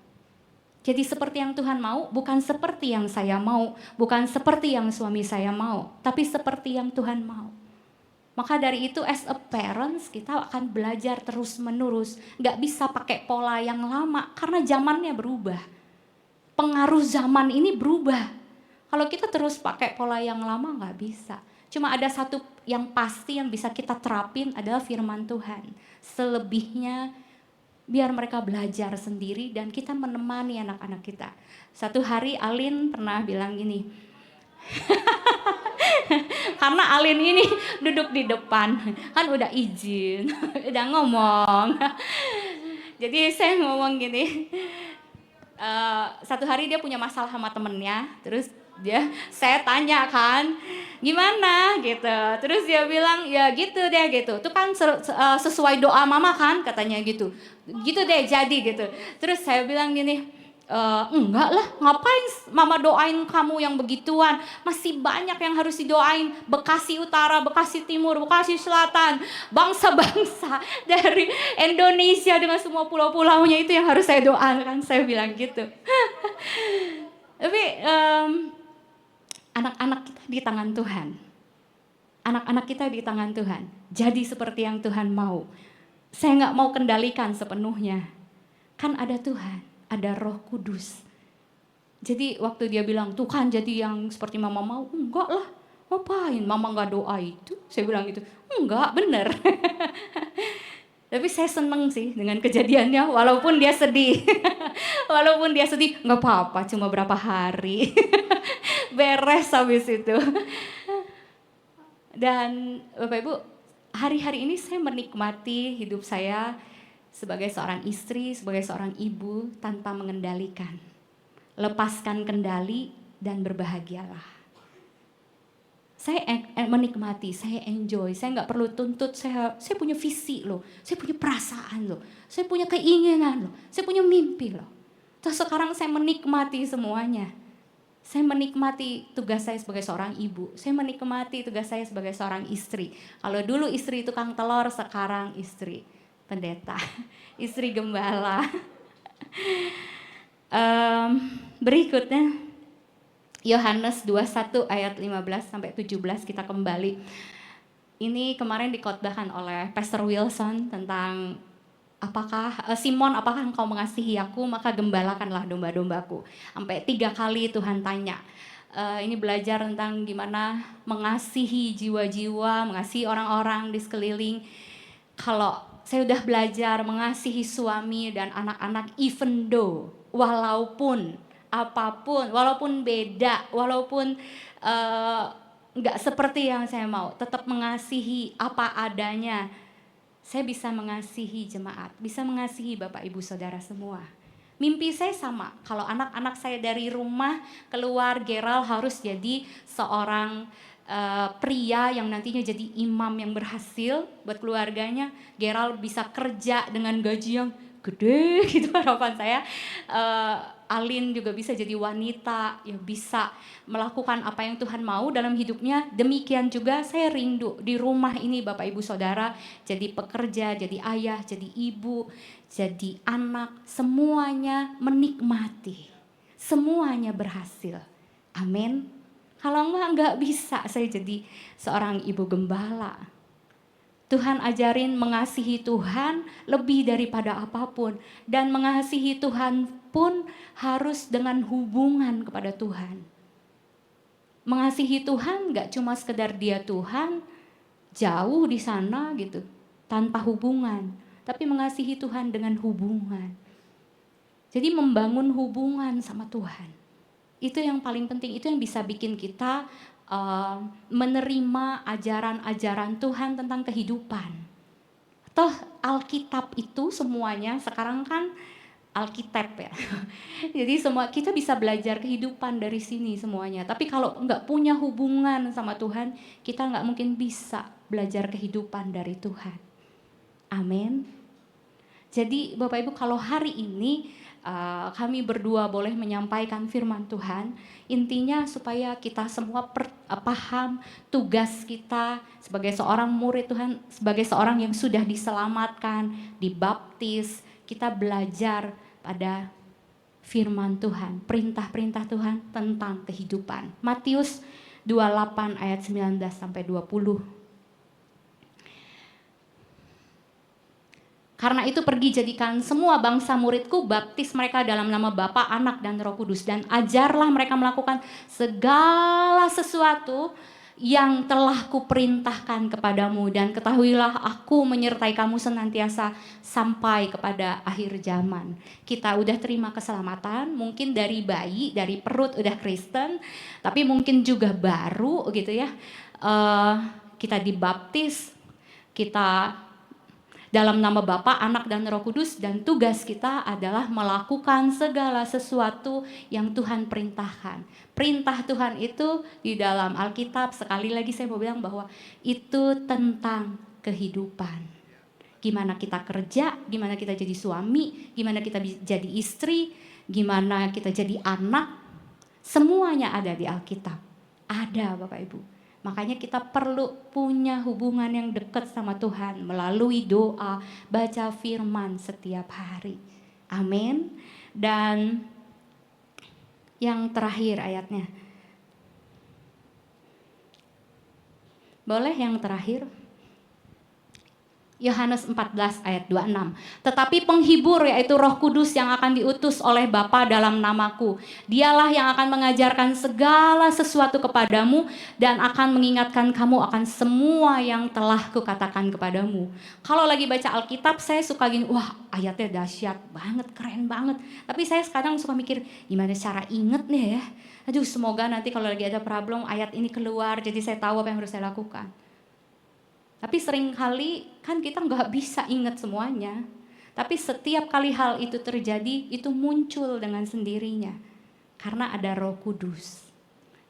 Jadi seperti yang Tuhan mau, bukan seperti yang saya mau, bukan seperti yang suami saya mau, tapi seperti yang Tuhan mau. Maka dari itu as a parents kita akan belajar terus menerus. Gak bisa pakai pola yang lama karena zamannya berubah. Pengaruh zaman ini berubah. Kalau kita terus pakai pola yang lama gak bisa. Cuma ada satu yang pasti yang bisa kita terapin adalah firman Tuhan. Selebihnya biar mereka belajar sendiri dan kita menemani anak-anak kita. Satu hari Alin pernah bilang gini, karena Alin ini duduk di depan, kan udah izin, udah ngomong. Jadi saya ngomong gini, satu hari dia punya masalah sama temennya, terus saya tanya kan, gimana gitu, terus dia bilang ya gitu deh gitu, itu kan sesuai doa mama kan katanya gitu deh jadi gitu. Terus saya bilang gini, enggak lah, ngapain mama doain kamu yang begituan, masih banyak yang harus didoain, Bekasi Utara, Bekasi Timur, Bekasi Selatan, bangsa-bangsa dari Indonesia dengan semua pulau-pulaunya itu yang harus saya doakan, saya bilang gitu. Tapi anak-anak kita di tangan Tuhan. Anak-anak kita di tangan Tuhan. Jadi seperti yang Tuhan mau. Saya nggak mau kendalikan sepenuhnya. Kan ada Tuhan, ada Roh Kudus. Jadi waktu dia bilang, Tuhan jadi yang seperti mama mau. Enggak lah, ngapain mama nggak doa itu? Saya bilang gitu, enggak, bener. Tapi saya seneng sih dengan kejadiannya, walaupun dia sedih. Walaupun dia sedih, nggak apa-apa, cuma berapa hari. Beres habis itu. Dan Bapak Ibu, hari-hari ini saya menikmati hidup saya sebagai seorang istri, sebagai seorang ibu tanpa mengendalikan. Lepaskan kendali dan berbahagialah. Saya menikmati, saya enjoy, saya nggak perlu tuntut, saya punya visi loh, saya punya perasaan loh, saya punya keinginan loh, saya punya mimpi loh. Terus sekarang saya menikmati semuanya. Saya menikmati tugas saya sebagai seorang ibu. Saya menikmati tugas saya sebagai seorang istri. Kalau dulu istri tukang telur, sekarang istri pendeta, istri gembala. Berikutnya, Yohanes 21 ayat 15 sampai 17 kita kembali. Ini kemarin dikhotbahkan oleh Pastor Wilson tentang Simon, apakah engkau mengasihi aku, maka gembalakanlah domba-dombaku. Sampai 3 kali Tuhan tanya. Ini belajar tentang gimana mengasihi jiwa-jiwa, mengasihi orang-orang di sekeliling. Kalau saya udah belajar mengasihi suami dan anak-anak, even though, walaupun apapun, walaupun beda, walaupun nggak seperti yang saya mau, tetap mengasihi apa adanya. Saya bisa mengasihi jemaat, bisa mengasihi Bapak Ibu Saudara semua. Mimpi saya sama, kalau anak-anak saya dari rumah keluar, Gerald harus jadi seorang pria yang nantinya jadi imam yang berhasil buat keluarganya. Gerald bisa kerja dengan gaji yang gede gitu harapan saya. Alin juga bisa jadi wanita yang bisa melakukan apa yang Tuhan mau dalam hidupnya. Demikian juga saya rindu di rumah ini Bapak Ibu Saudara jadi pekerja, jadi ayah, jadi ibu, jadi anak, semuanya menikmati, semuanya berhasil. Amin. Kalau enggak bisa saya jadi seorang ibu gembala. Tuhan ajarin mengasihi Tuhan lebih daripada apapun. Dan mengasihi Tuhan pun harus dengan hubungan kepada Tuhan. Mengasihi Tuhan gak cuma sekedar dia Tuhan, jauh di sana gitu, tanpa hubungan, tapi mengasihi Tuhan dengan hubungan. Jadi membangun hubungan sama Tuhan, itu yang paling penting, itu yang bisa bikin kita menerima ajaran-ajaran Tuhan tentang kehidupan. Toh Alkitab itu semuanya sekarang kan Alkitab ya. Jadi semua kita bisa belajar kehidupan dari sini semuanya. Tapi kalau nggak punya hubungan sama Tuhan, kita nggak mungkin bisa belajar kehidupan dari Tuhan. Amin. Jadi Bapak Ibu, kalau hari ini kami berdua boleh menyampaikan firman Tuhan, intinya supaya kita semua paham tugas kita sebagai seorang murid Tuhan, sebagai seorang yang sudah diselamatkan, dibaptis, kita belajar pada firman Tuhan, perintah-perintah Tuhan tentang kehidupan. Matius 28 ayat 19 sampai 20. Karena itu pergi jadikan semua bangsa muridku, baptis mereka dalam nama Bapa, Anak, dan Roh Kudus. Dan ajarlah mereka melakukan segala sesuatu yang telah kuperintahkan kepadamu. Dan ketahuilah aku menyertai kamu senantiasa sampai kepada akhir zaman. Kita udah terima keselamatan, mungkin dari bayi, dari perut udah Kristen. Tapi mungkin juga baru gitu ya. Kita dibaptis, kita dalam nama Bapa, Anak, dan Roh Kudus, dan tugas kita adalah melakukan segala sesuatu yang Tuhan perintahkan. Perintah Tuhan itu di dalam Alkitab, sekali lagi saya mau bilang bahwa itu tentang kehidupan. Gimana kita kerja, gimana kita jadi suami, gimana kita jadi istri, gimana kita jadi anak, semuanya ada di Alkitab. Ada Bapak Ibu. Makanya kita perlu punya hubungan yang dekat sama Tuhan melalui doa, baca firman setiap hari. Amin. Dan yang terakhir ayatnya. Boleh yang terakhir? Yohanes 14 ayat 26. Tetapi penghibur yaitu Roh Kudus yang akan diutus oleh Bapa dalam namaku. Dialah yang akan mengajarkan segala sesuatu kepadamu dan akan mengingatkan kamu akan semua yang telah kukatakan kepadamu. Kalau lagi baca Alkitab saya suka gini, wah ayatnya dahsyat banget, keren banget. Tapi saya sekarang suka mikir gimana cara inget nih ya. Aduh semoga nanti kalau lagi ada problem ayat ini keluar jadi saya tahu apa yang harus saya lakukan. Tapi seringkali kan kita nggak bisa ingat semuanya. Tapi setiap kali hal itu terjadi, itu muncul dengan sendirinya. Karena ada Roh Kudus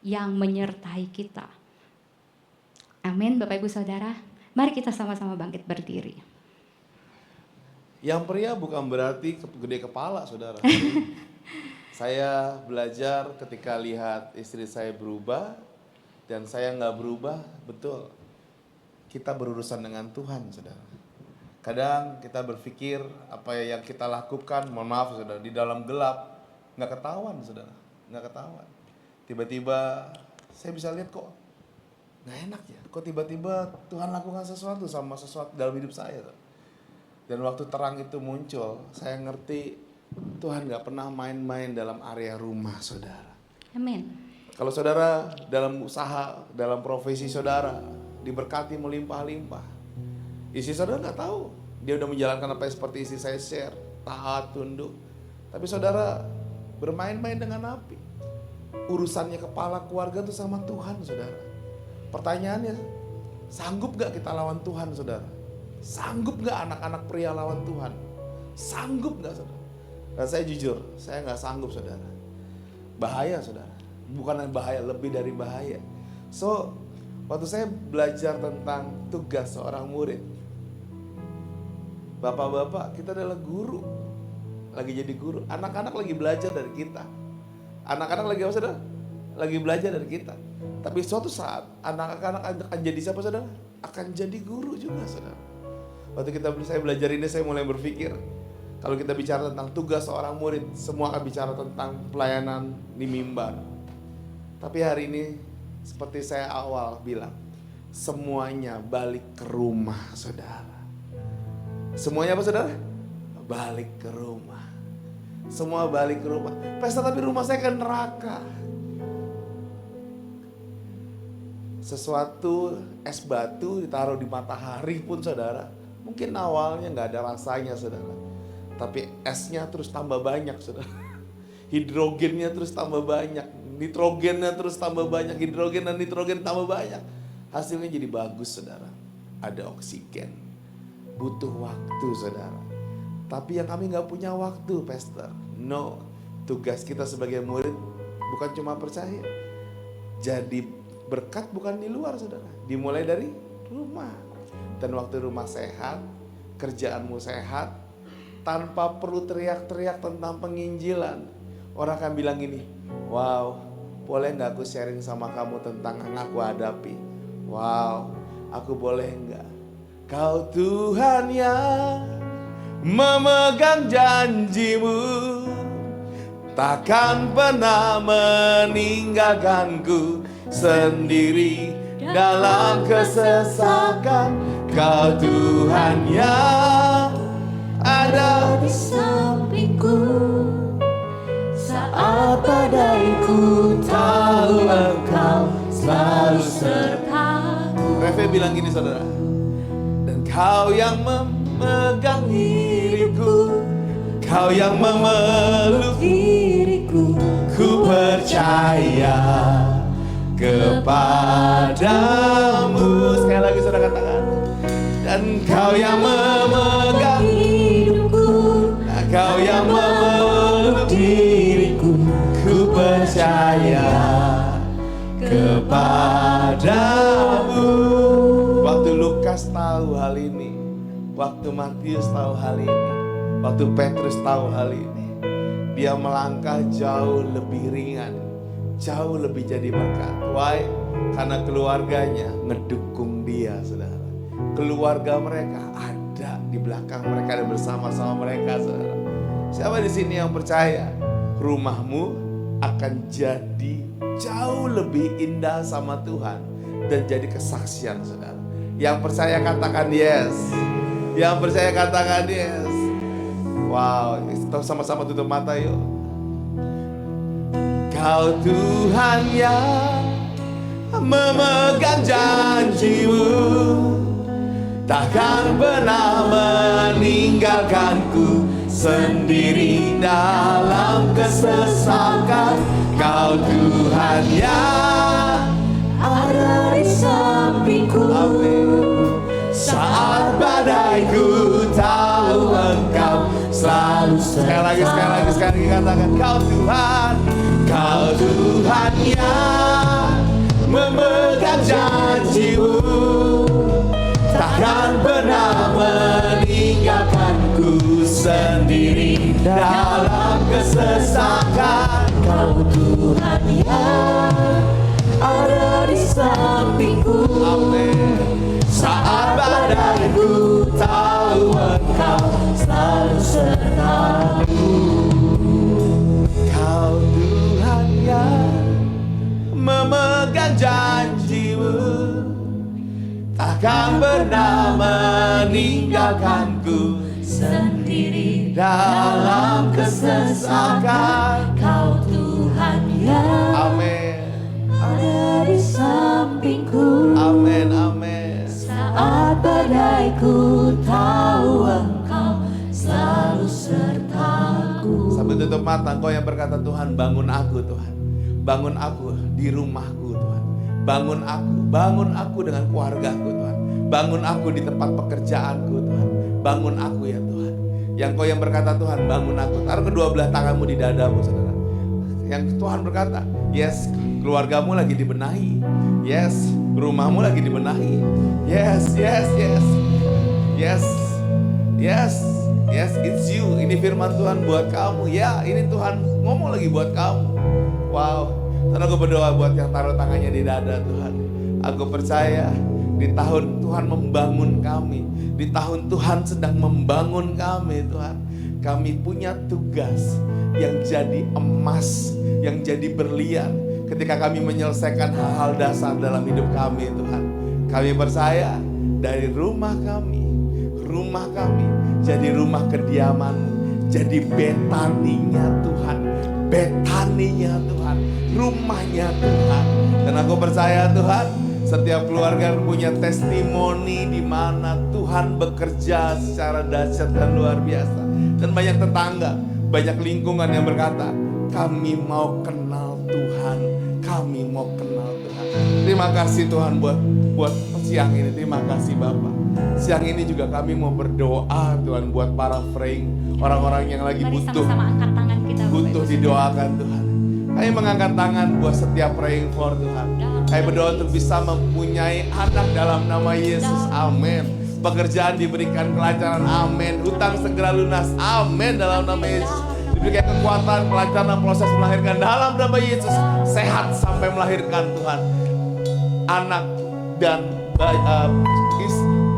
yang menyertai kita. Amin Bapak Ibu Saudara. Mari kita sama-sama bangkit berdiri. Yang pria bukan berarti gede kepala, saudara. Saya belajar ketika lihat istri saya berubah dan saya nggak berubah, betul. Kita berurusan dengan Tuhan, saudara. Kadang kita berpikir apa yang kita lakukan, mohon maaf saudara, di dalam gelap nggak ketahuan, saudara, nggak ketahuan. Tiba-tiba saya bisa lihat kok nggak enak ya, kok tiba-tiba Tuhan lakukan sesuatu sama sesuatu dalam hidup saya. Saudara. Dan waktu terang itu muncul, saya ngerti Tuhan nggak pernah main-main dalam area rumah, saudara. Amin. Kalau saudara dalam usaha, dalam profesi saudara diberkati melimpah-limpah, istri saudara nggak tahu dia udah menjalankan apa yang seperti istri saya share, taat, tunduk. Tapi saudara bermain-main dengan api. Urusannya kepala keluarga itu sama Tuhan, saudara. Pertanyaannya, sanggup gak kita lawan Tuhan, saudara? Sanggup gak anak-anak pria lawan Tuhan? Sanggup gak, saudara? Dan saya jujur, saya gak sanggup, saudara. Bahaya, saudara. Bukan bahaya, lebih dari bahaya. So, waktu saya belajar tentang tugas seorang murid, bapak-bapak, kita adalah guru. Lagi jadi guru. Anak-anak lagi belajar dari kita. Anak-anak lagi apa, saudara? Lagi belajar dari kita. Tapi suatu saat, anak-anak akan jadi siapa, saudara? Akan jadi guru juga, saudara. Waktu saya belajar ini, saya mulai berpikir, kalau kita bicara tentang tugas seorang murid, semua akan bicara tentang pelayanan di mimbar. Tapi hari ini, seperti saya awal bilang, semuanya balik ke rumah, saudara. Semuanya apa, saudara? Balik ke rumah. Semua balik ke rumah. Pesta tapi rumah saya kan neraka. Sesuatu es batu ditaruh di matahari pun saudara, mungkin awalnya nggak ada rasanya saudara. Tapi esnya terus tambah banyak saudara. Hidrogennya terus tambah banyak. Nitrogennya terus tambah banyak. Hidrogen dan nitrogen tambah banyak. Hasilnya jadi bagus saudara. Ada oksigen. Butuh waktu saudara. Tapi yang kami nggak punya waktu pastor. No. Tugas kita sebagai murid bukan cuma percaya. Jadi berkat bukan di luar saudara, dimulai dari rumah. Dan waktu rumah sehat, kerjaanmu sehat, tanpa perlu teriak-teriak tentang penginjilan. Orang akan bilang gini, wow, boleh gak aku sharing sama kamu tentang yang aku hadapi? Wow, aku boleh gak? Kau Tuhan yang memegang janjimu, takkan pernah meninggalkanku sendiri dalam kesesakan. Kau Tuhan yang ada di sampingku saat badaiku, tahu Engkau selalu sertaku. Reve bilang gini saudara, dan Kau yang memegang diriku, Kau yang memeluk diriku, ku percaya kepadamu. Sekali lagi saudara katakan, dan Kau yang memegang hidupku, Kau yang memeluk diriku, ku percaya kepadamu. Waktu Lukas tahu hal ini, waktu Matius tahu hal ini, waktu Petrus tahu hal ini, dia melangkah jauh lebih ringan, jauh lebih jadi berkat. Why? Karena keluarganya ngedukung dia saudara. Keluarga mereka ada di belakang mereka dan bersama-sama mereka saudara. Siapa di sini yang percaya rumahmu akan jadi jauh lebih indah sama Tuhan dan jadi kesaksian saudara. Yang percaya katakan yes. Yang percaya katakan yes. Wow, sama-sama tutup mata yuk. Kau Tuhan yang memegang janjimu, takkan pernah meninggalkanku sendiri dalam kesesakan. Kau Tuhan yang ada di sampingku, saat badaiku, tahu Engkau selalu serta. Sekali lagi katakan, Kau Tuhan, Kau Tuhan yang memegang janjimu, takkan pernah meninggalkanku sendiri dalam kesesakan. Kau Tuhan yang ada di sampingku, saat badaiku, tahu Engkau selalu sertaku. Kau Tuhan yang memegang janjimu, takkan pernah meninggalkanku sendiri dalam kesesakan. Kau Tuhan yang ada di sampingku, saat badaiku, tahu Engkau selalu sertaku. Sambil tutup mata, Engkau yang berkata, Tuhan bangun aku Tuhan, bangun aku di rumahku Tuhan, bangun aku dengan keluargaku Tuhan, bangun aku di tempat pekerjaanku Tuhan, bangun aku ya Tuhan. Yang Kau yang berkata, Tuhan bangun aku, taruh kedua belah tanganmu di dadamu saudara. Yang Tuhan berkata, yes, keluargamu lagi dibenahi, yes, rumahmu lagi dibenahi, yes, it's you. Ini firman Tuhan buat kamu. Ya, ini Tuhan ngomong lagi buat kamu. Wow. Dan aku berdoa buat yang taruh tangannya di dada Tuhan. Aku percaya di tahun Tuhan membangun kami, di tahun Tuhan sedang membangun kami Tuhan. Kami punya tugas yang jadi emas, yang jadi berlian ketika kami menyelesaikan hal-hal dasar dalam hidup kami Tuhan. Kami percaya dari rumah kami jadi rumah kediaman-Mu, jadi betaninya Tuhan, rumahnya Tuhan. Dan aku percaya Tuhan, Setiap keluarga punya testimoni di mana Tuhan bekerja secara dahsyat dan luar biasa. Dan banyak tetangga, banyak lingkungan yang berkata, kami mau kenal Tuhan, kami mau kenal Tuhan. Terima kasih Tuhan buat siang ini, terima kasih Bapak. Siang ini juga kami mau berdoa Tuhan buat para praying, orang-orang yang lagi Mari butuh, sama-sama angkat tangan kita. Bapak butuh Ibu. didoakan Tuhan. Kami mengangkat tangan buat setiap praying for Tuhan. Kami berdoa untuk bisa mempunyai anak dalam nama Yesus, amin. Pekerjaan diberikan kelancaran, amin. Hutang segera lunas, amin, dalam nama Yesus. Diberikan kekuatan, kelancaran proses melahirkan dalam nama Yesus. Sehat sampai melahirkan Tuhan. Anak dan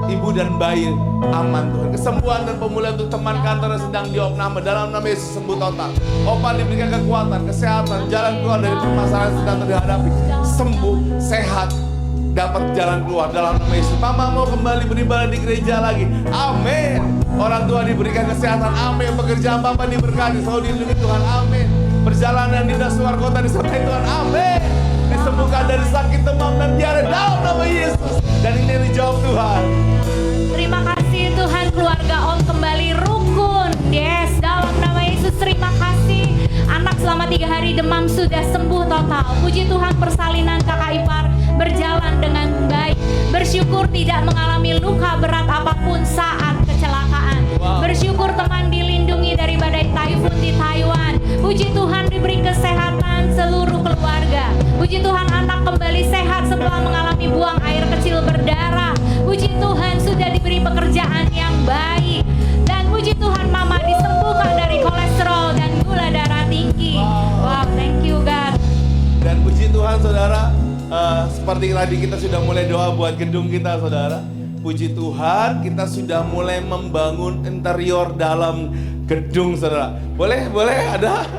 ibu dan bayi aman Tuhan. Kesembuhan dan pemulihan untuk teman kantor yang sedang diopname dalam nama Yesus, sembuh total. Opa diberikan kekuatan, kesehatan, jalan keluar dari permasalahan yang sedang dihadapi. Sembuh, sehat, dapat jalan keluar dalam nama Yesus. Mama mau kembali beribadah di gereja lagi, amin. Orang tua diberikan kesehatan, amin. Pekerjaan Bapak diberkati, selalu dilindungi Tuhan, amin. Perjalanan dinas luar kota disertai Tuhan, amin. Disembuhkan dari sakit, demam, dan diare dalam nama Yesus. Dan ini yang dijawab Tuhan. Terima kasih Tuhan, keluarga Om kembali rukun. Yes, dalam nama Yesus terima kasih. Anak selama 3 hari demam sudah sembuh total. Puji Tuhan, persalinan kakak ipar berjalan dengan baik. Bersyukur tidak mengalami luka berat apapun saat kecelakaan. Bersyukur teman dilindungi dari badai taifun di Taiwan. Puji Tuhan diberi kesehatan seluruh keluarga. Puji Tuhan anak kembali sehat setelah mengalami buang air kecil berdarah. Puji Tuhan sudah diberi pekerjaan yang baik. Dan puji Tuhan mama disembuhkan dari kolesterol dan gula darah tinggi. Wow, thank you God. Dan puji Tuhan saudara, seperti tadi kita sudah mulai doa buat gedung kita saudara. Puji Tuhan kita sudah mulai membangun interior dalam gedung saudara. Boleh ada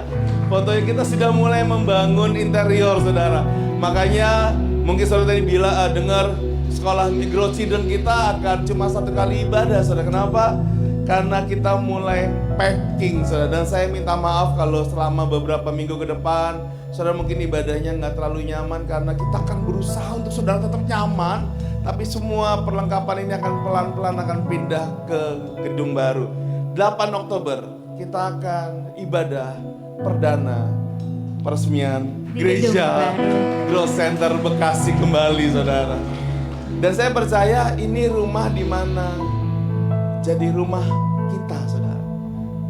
fotonya, kita sudah mulai membangun interior saudara. Makanya mungkin saudara tadi bilang dengar sekolah Microchildren kita akan cuma 1 kali ibadah saudara. Kenapa? Karena kita mulai packing saudara. Dan saya minta maaf kalau selama beberapa minggu ke depan saudara mungkin ibadahnya nggak terlalu nyaman, karena kita akan berusaha untuk saudara tetap nyaman. Tapi semua perlengkapan ini akan pelan-pelan akan pindah ke gedung baru. 8 Oktober kita akan ibadah perdana peresmian Di gereja Growth Center Bekasi kembali saudara. Dan saya percaya ini rumah di mana jadi rumah kita saudara.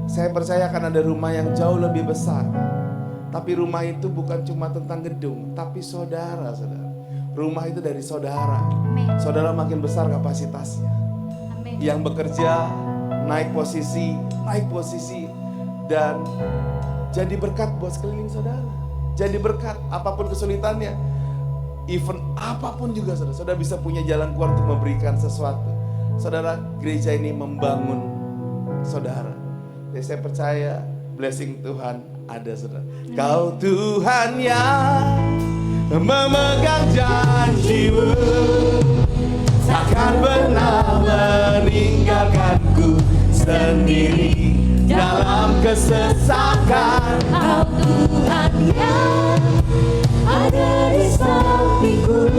Saya percaya akan ada rumah yang jauh lebih besar. Tapi rumah itu bukan cuma tentang gedung, tapi saudara. Rumah itu dari saudara. Amin. Saudara makin besar kapasitasnya. Amin. Yang bekerja naik posisi dan jadi berkat buat sekeliling saudara. Jadi berkat apapun kesulitannya, even apapun juga saudara bisa punya jalan keluar untuk memberikan sesuatu. Saudara, gereja ini membangun saudara. Jadi saya percaya blessing Tuhan ada saudara. Kau Tuhan yang memegang janji-Mu, takkan pernah meninggalkanku sendiri dalam kesesakan. Kau Tuhan yang ada di sampingku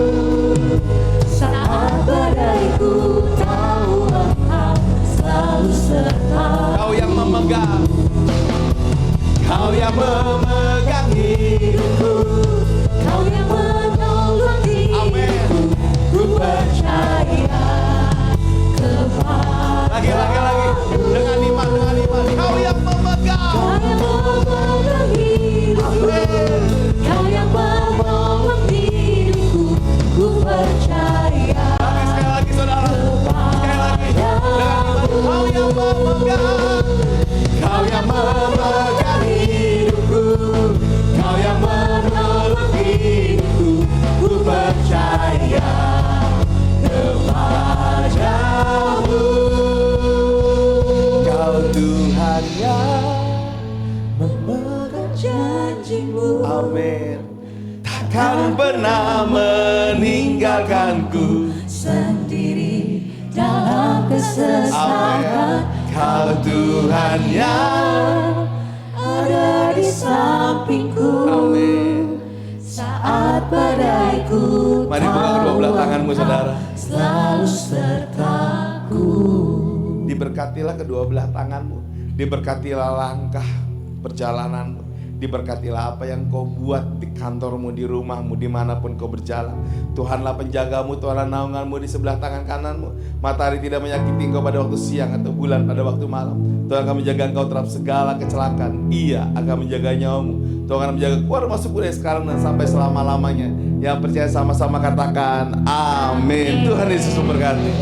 saat badaiku, tahu Engkau selalu serta. Kau yang memegang, Kau yang memegang hidupku, Kau yang menolong diriku, ku percaya kepada. lagi dengan iman. Kau yang memegang, Kau yang memegang hidupku, Kau yang menolong diriku, ku percaya. sekali lagi saudara, sekali lagi dengan iman. Kau yang memegang, Kau yang memegang hidupku, Kau yang menolong hidupku, ku percaya kepadamu. Kau Tuhan yang Memegang janji-Mu, amin, takkan pernah meninggalkanku sendiri dalam kesesakan. amin. Kau Tuhan yang Ada di sampingku amin. saat badaiku, Mari buka kedua belah kamu saudara. selalu sertaku. Diberkatilah kedua belah tanganmu. Diberkatilah langkah perjalananmu. Diberkatilah apa yang kau buat di kantormu, di rumahmu, dimanapun kau berjalan. Tuhanlah penjagamu, Tuhanlah naunganmu di sebelah tangan kananmu. Matahari tidak menyakiti engkau pada waktu siang atau bulan pada waktu malam. Tuhan akan menjaga engkau terhadap segala kecelakaan. Ia akan menjaga nyawamu. Tuhan akan menjaga keluar masuk mulai sekarang dan sampai selama-lamanya. Yang percaya sama-sama katakan amin. Tuhan Yesus memberkati.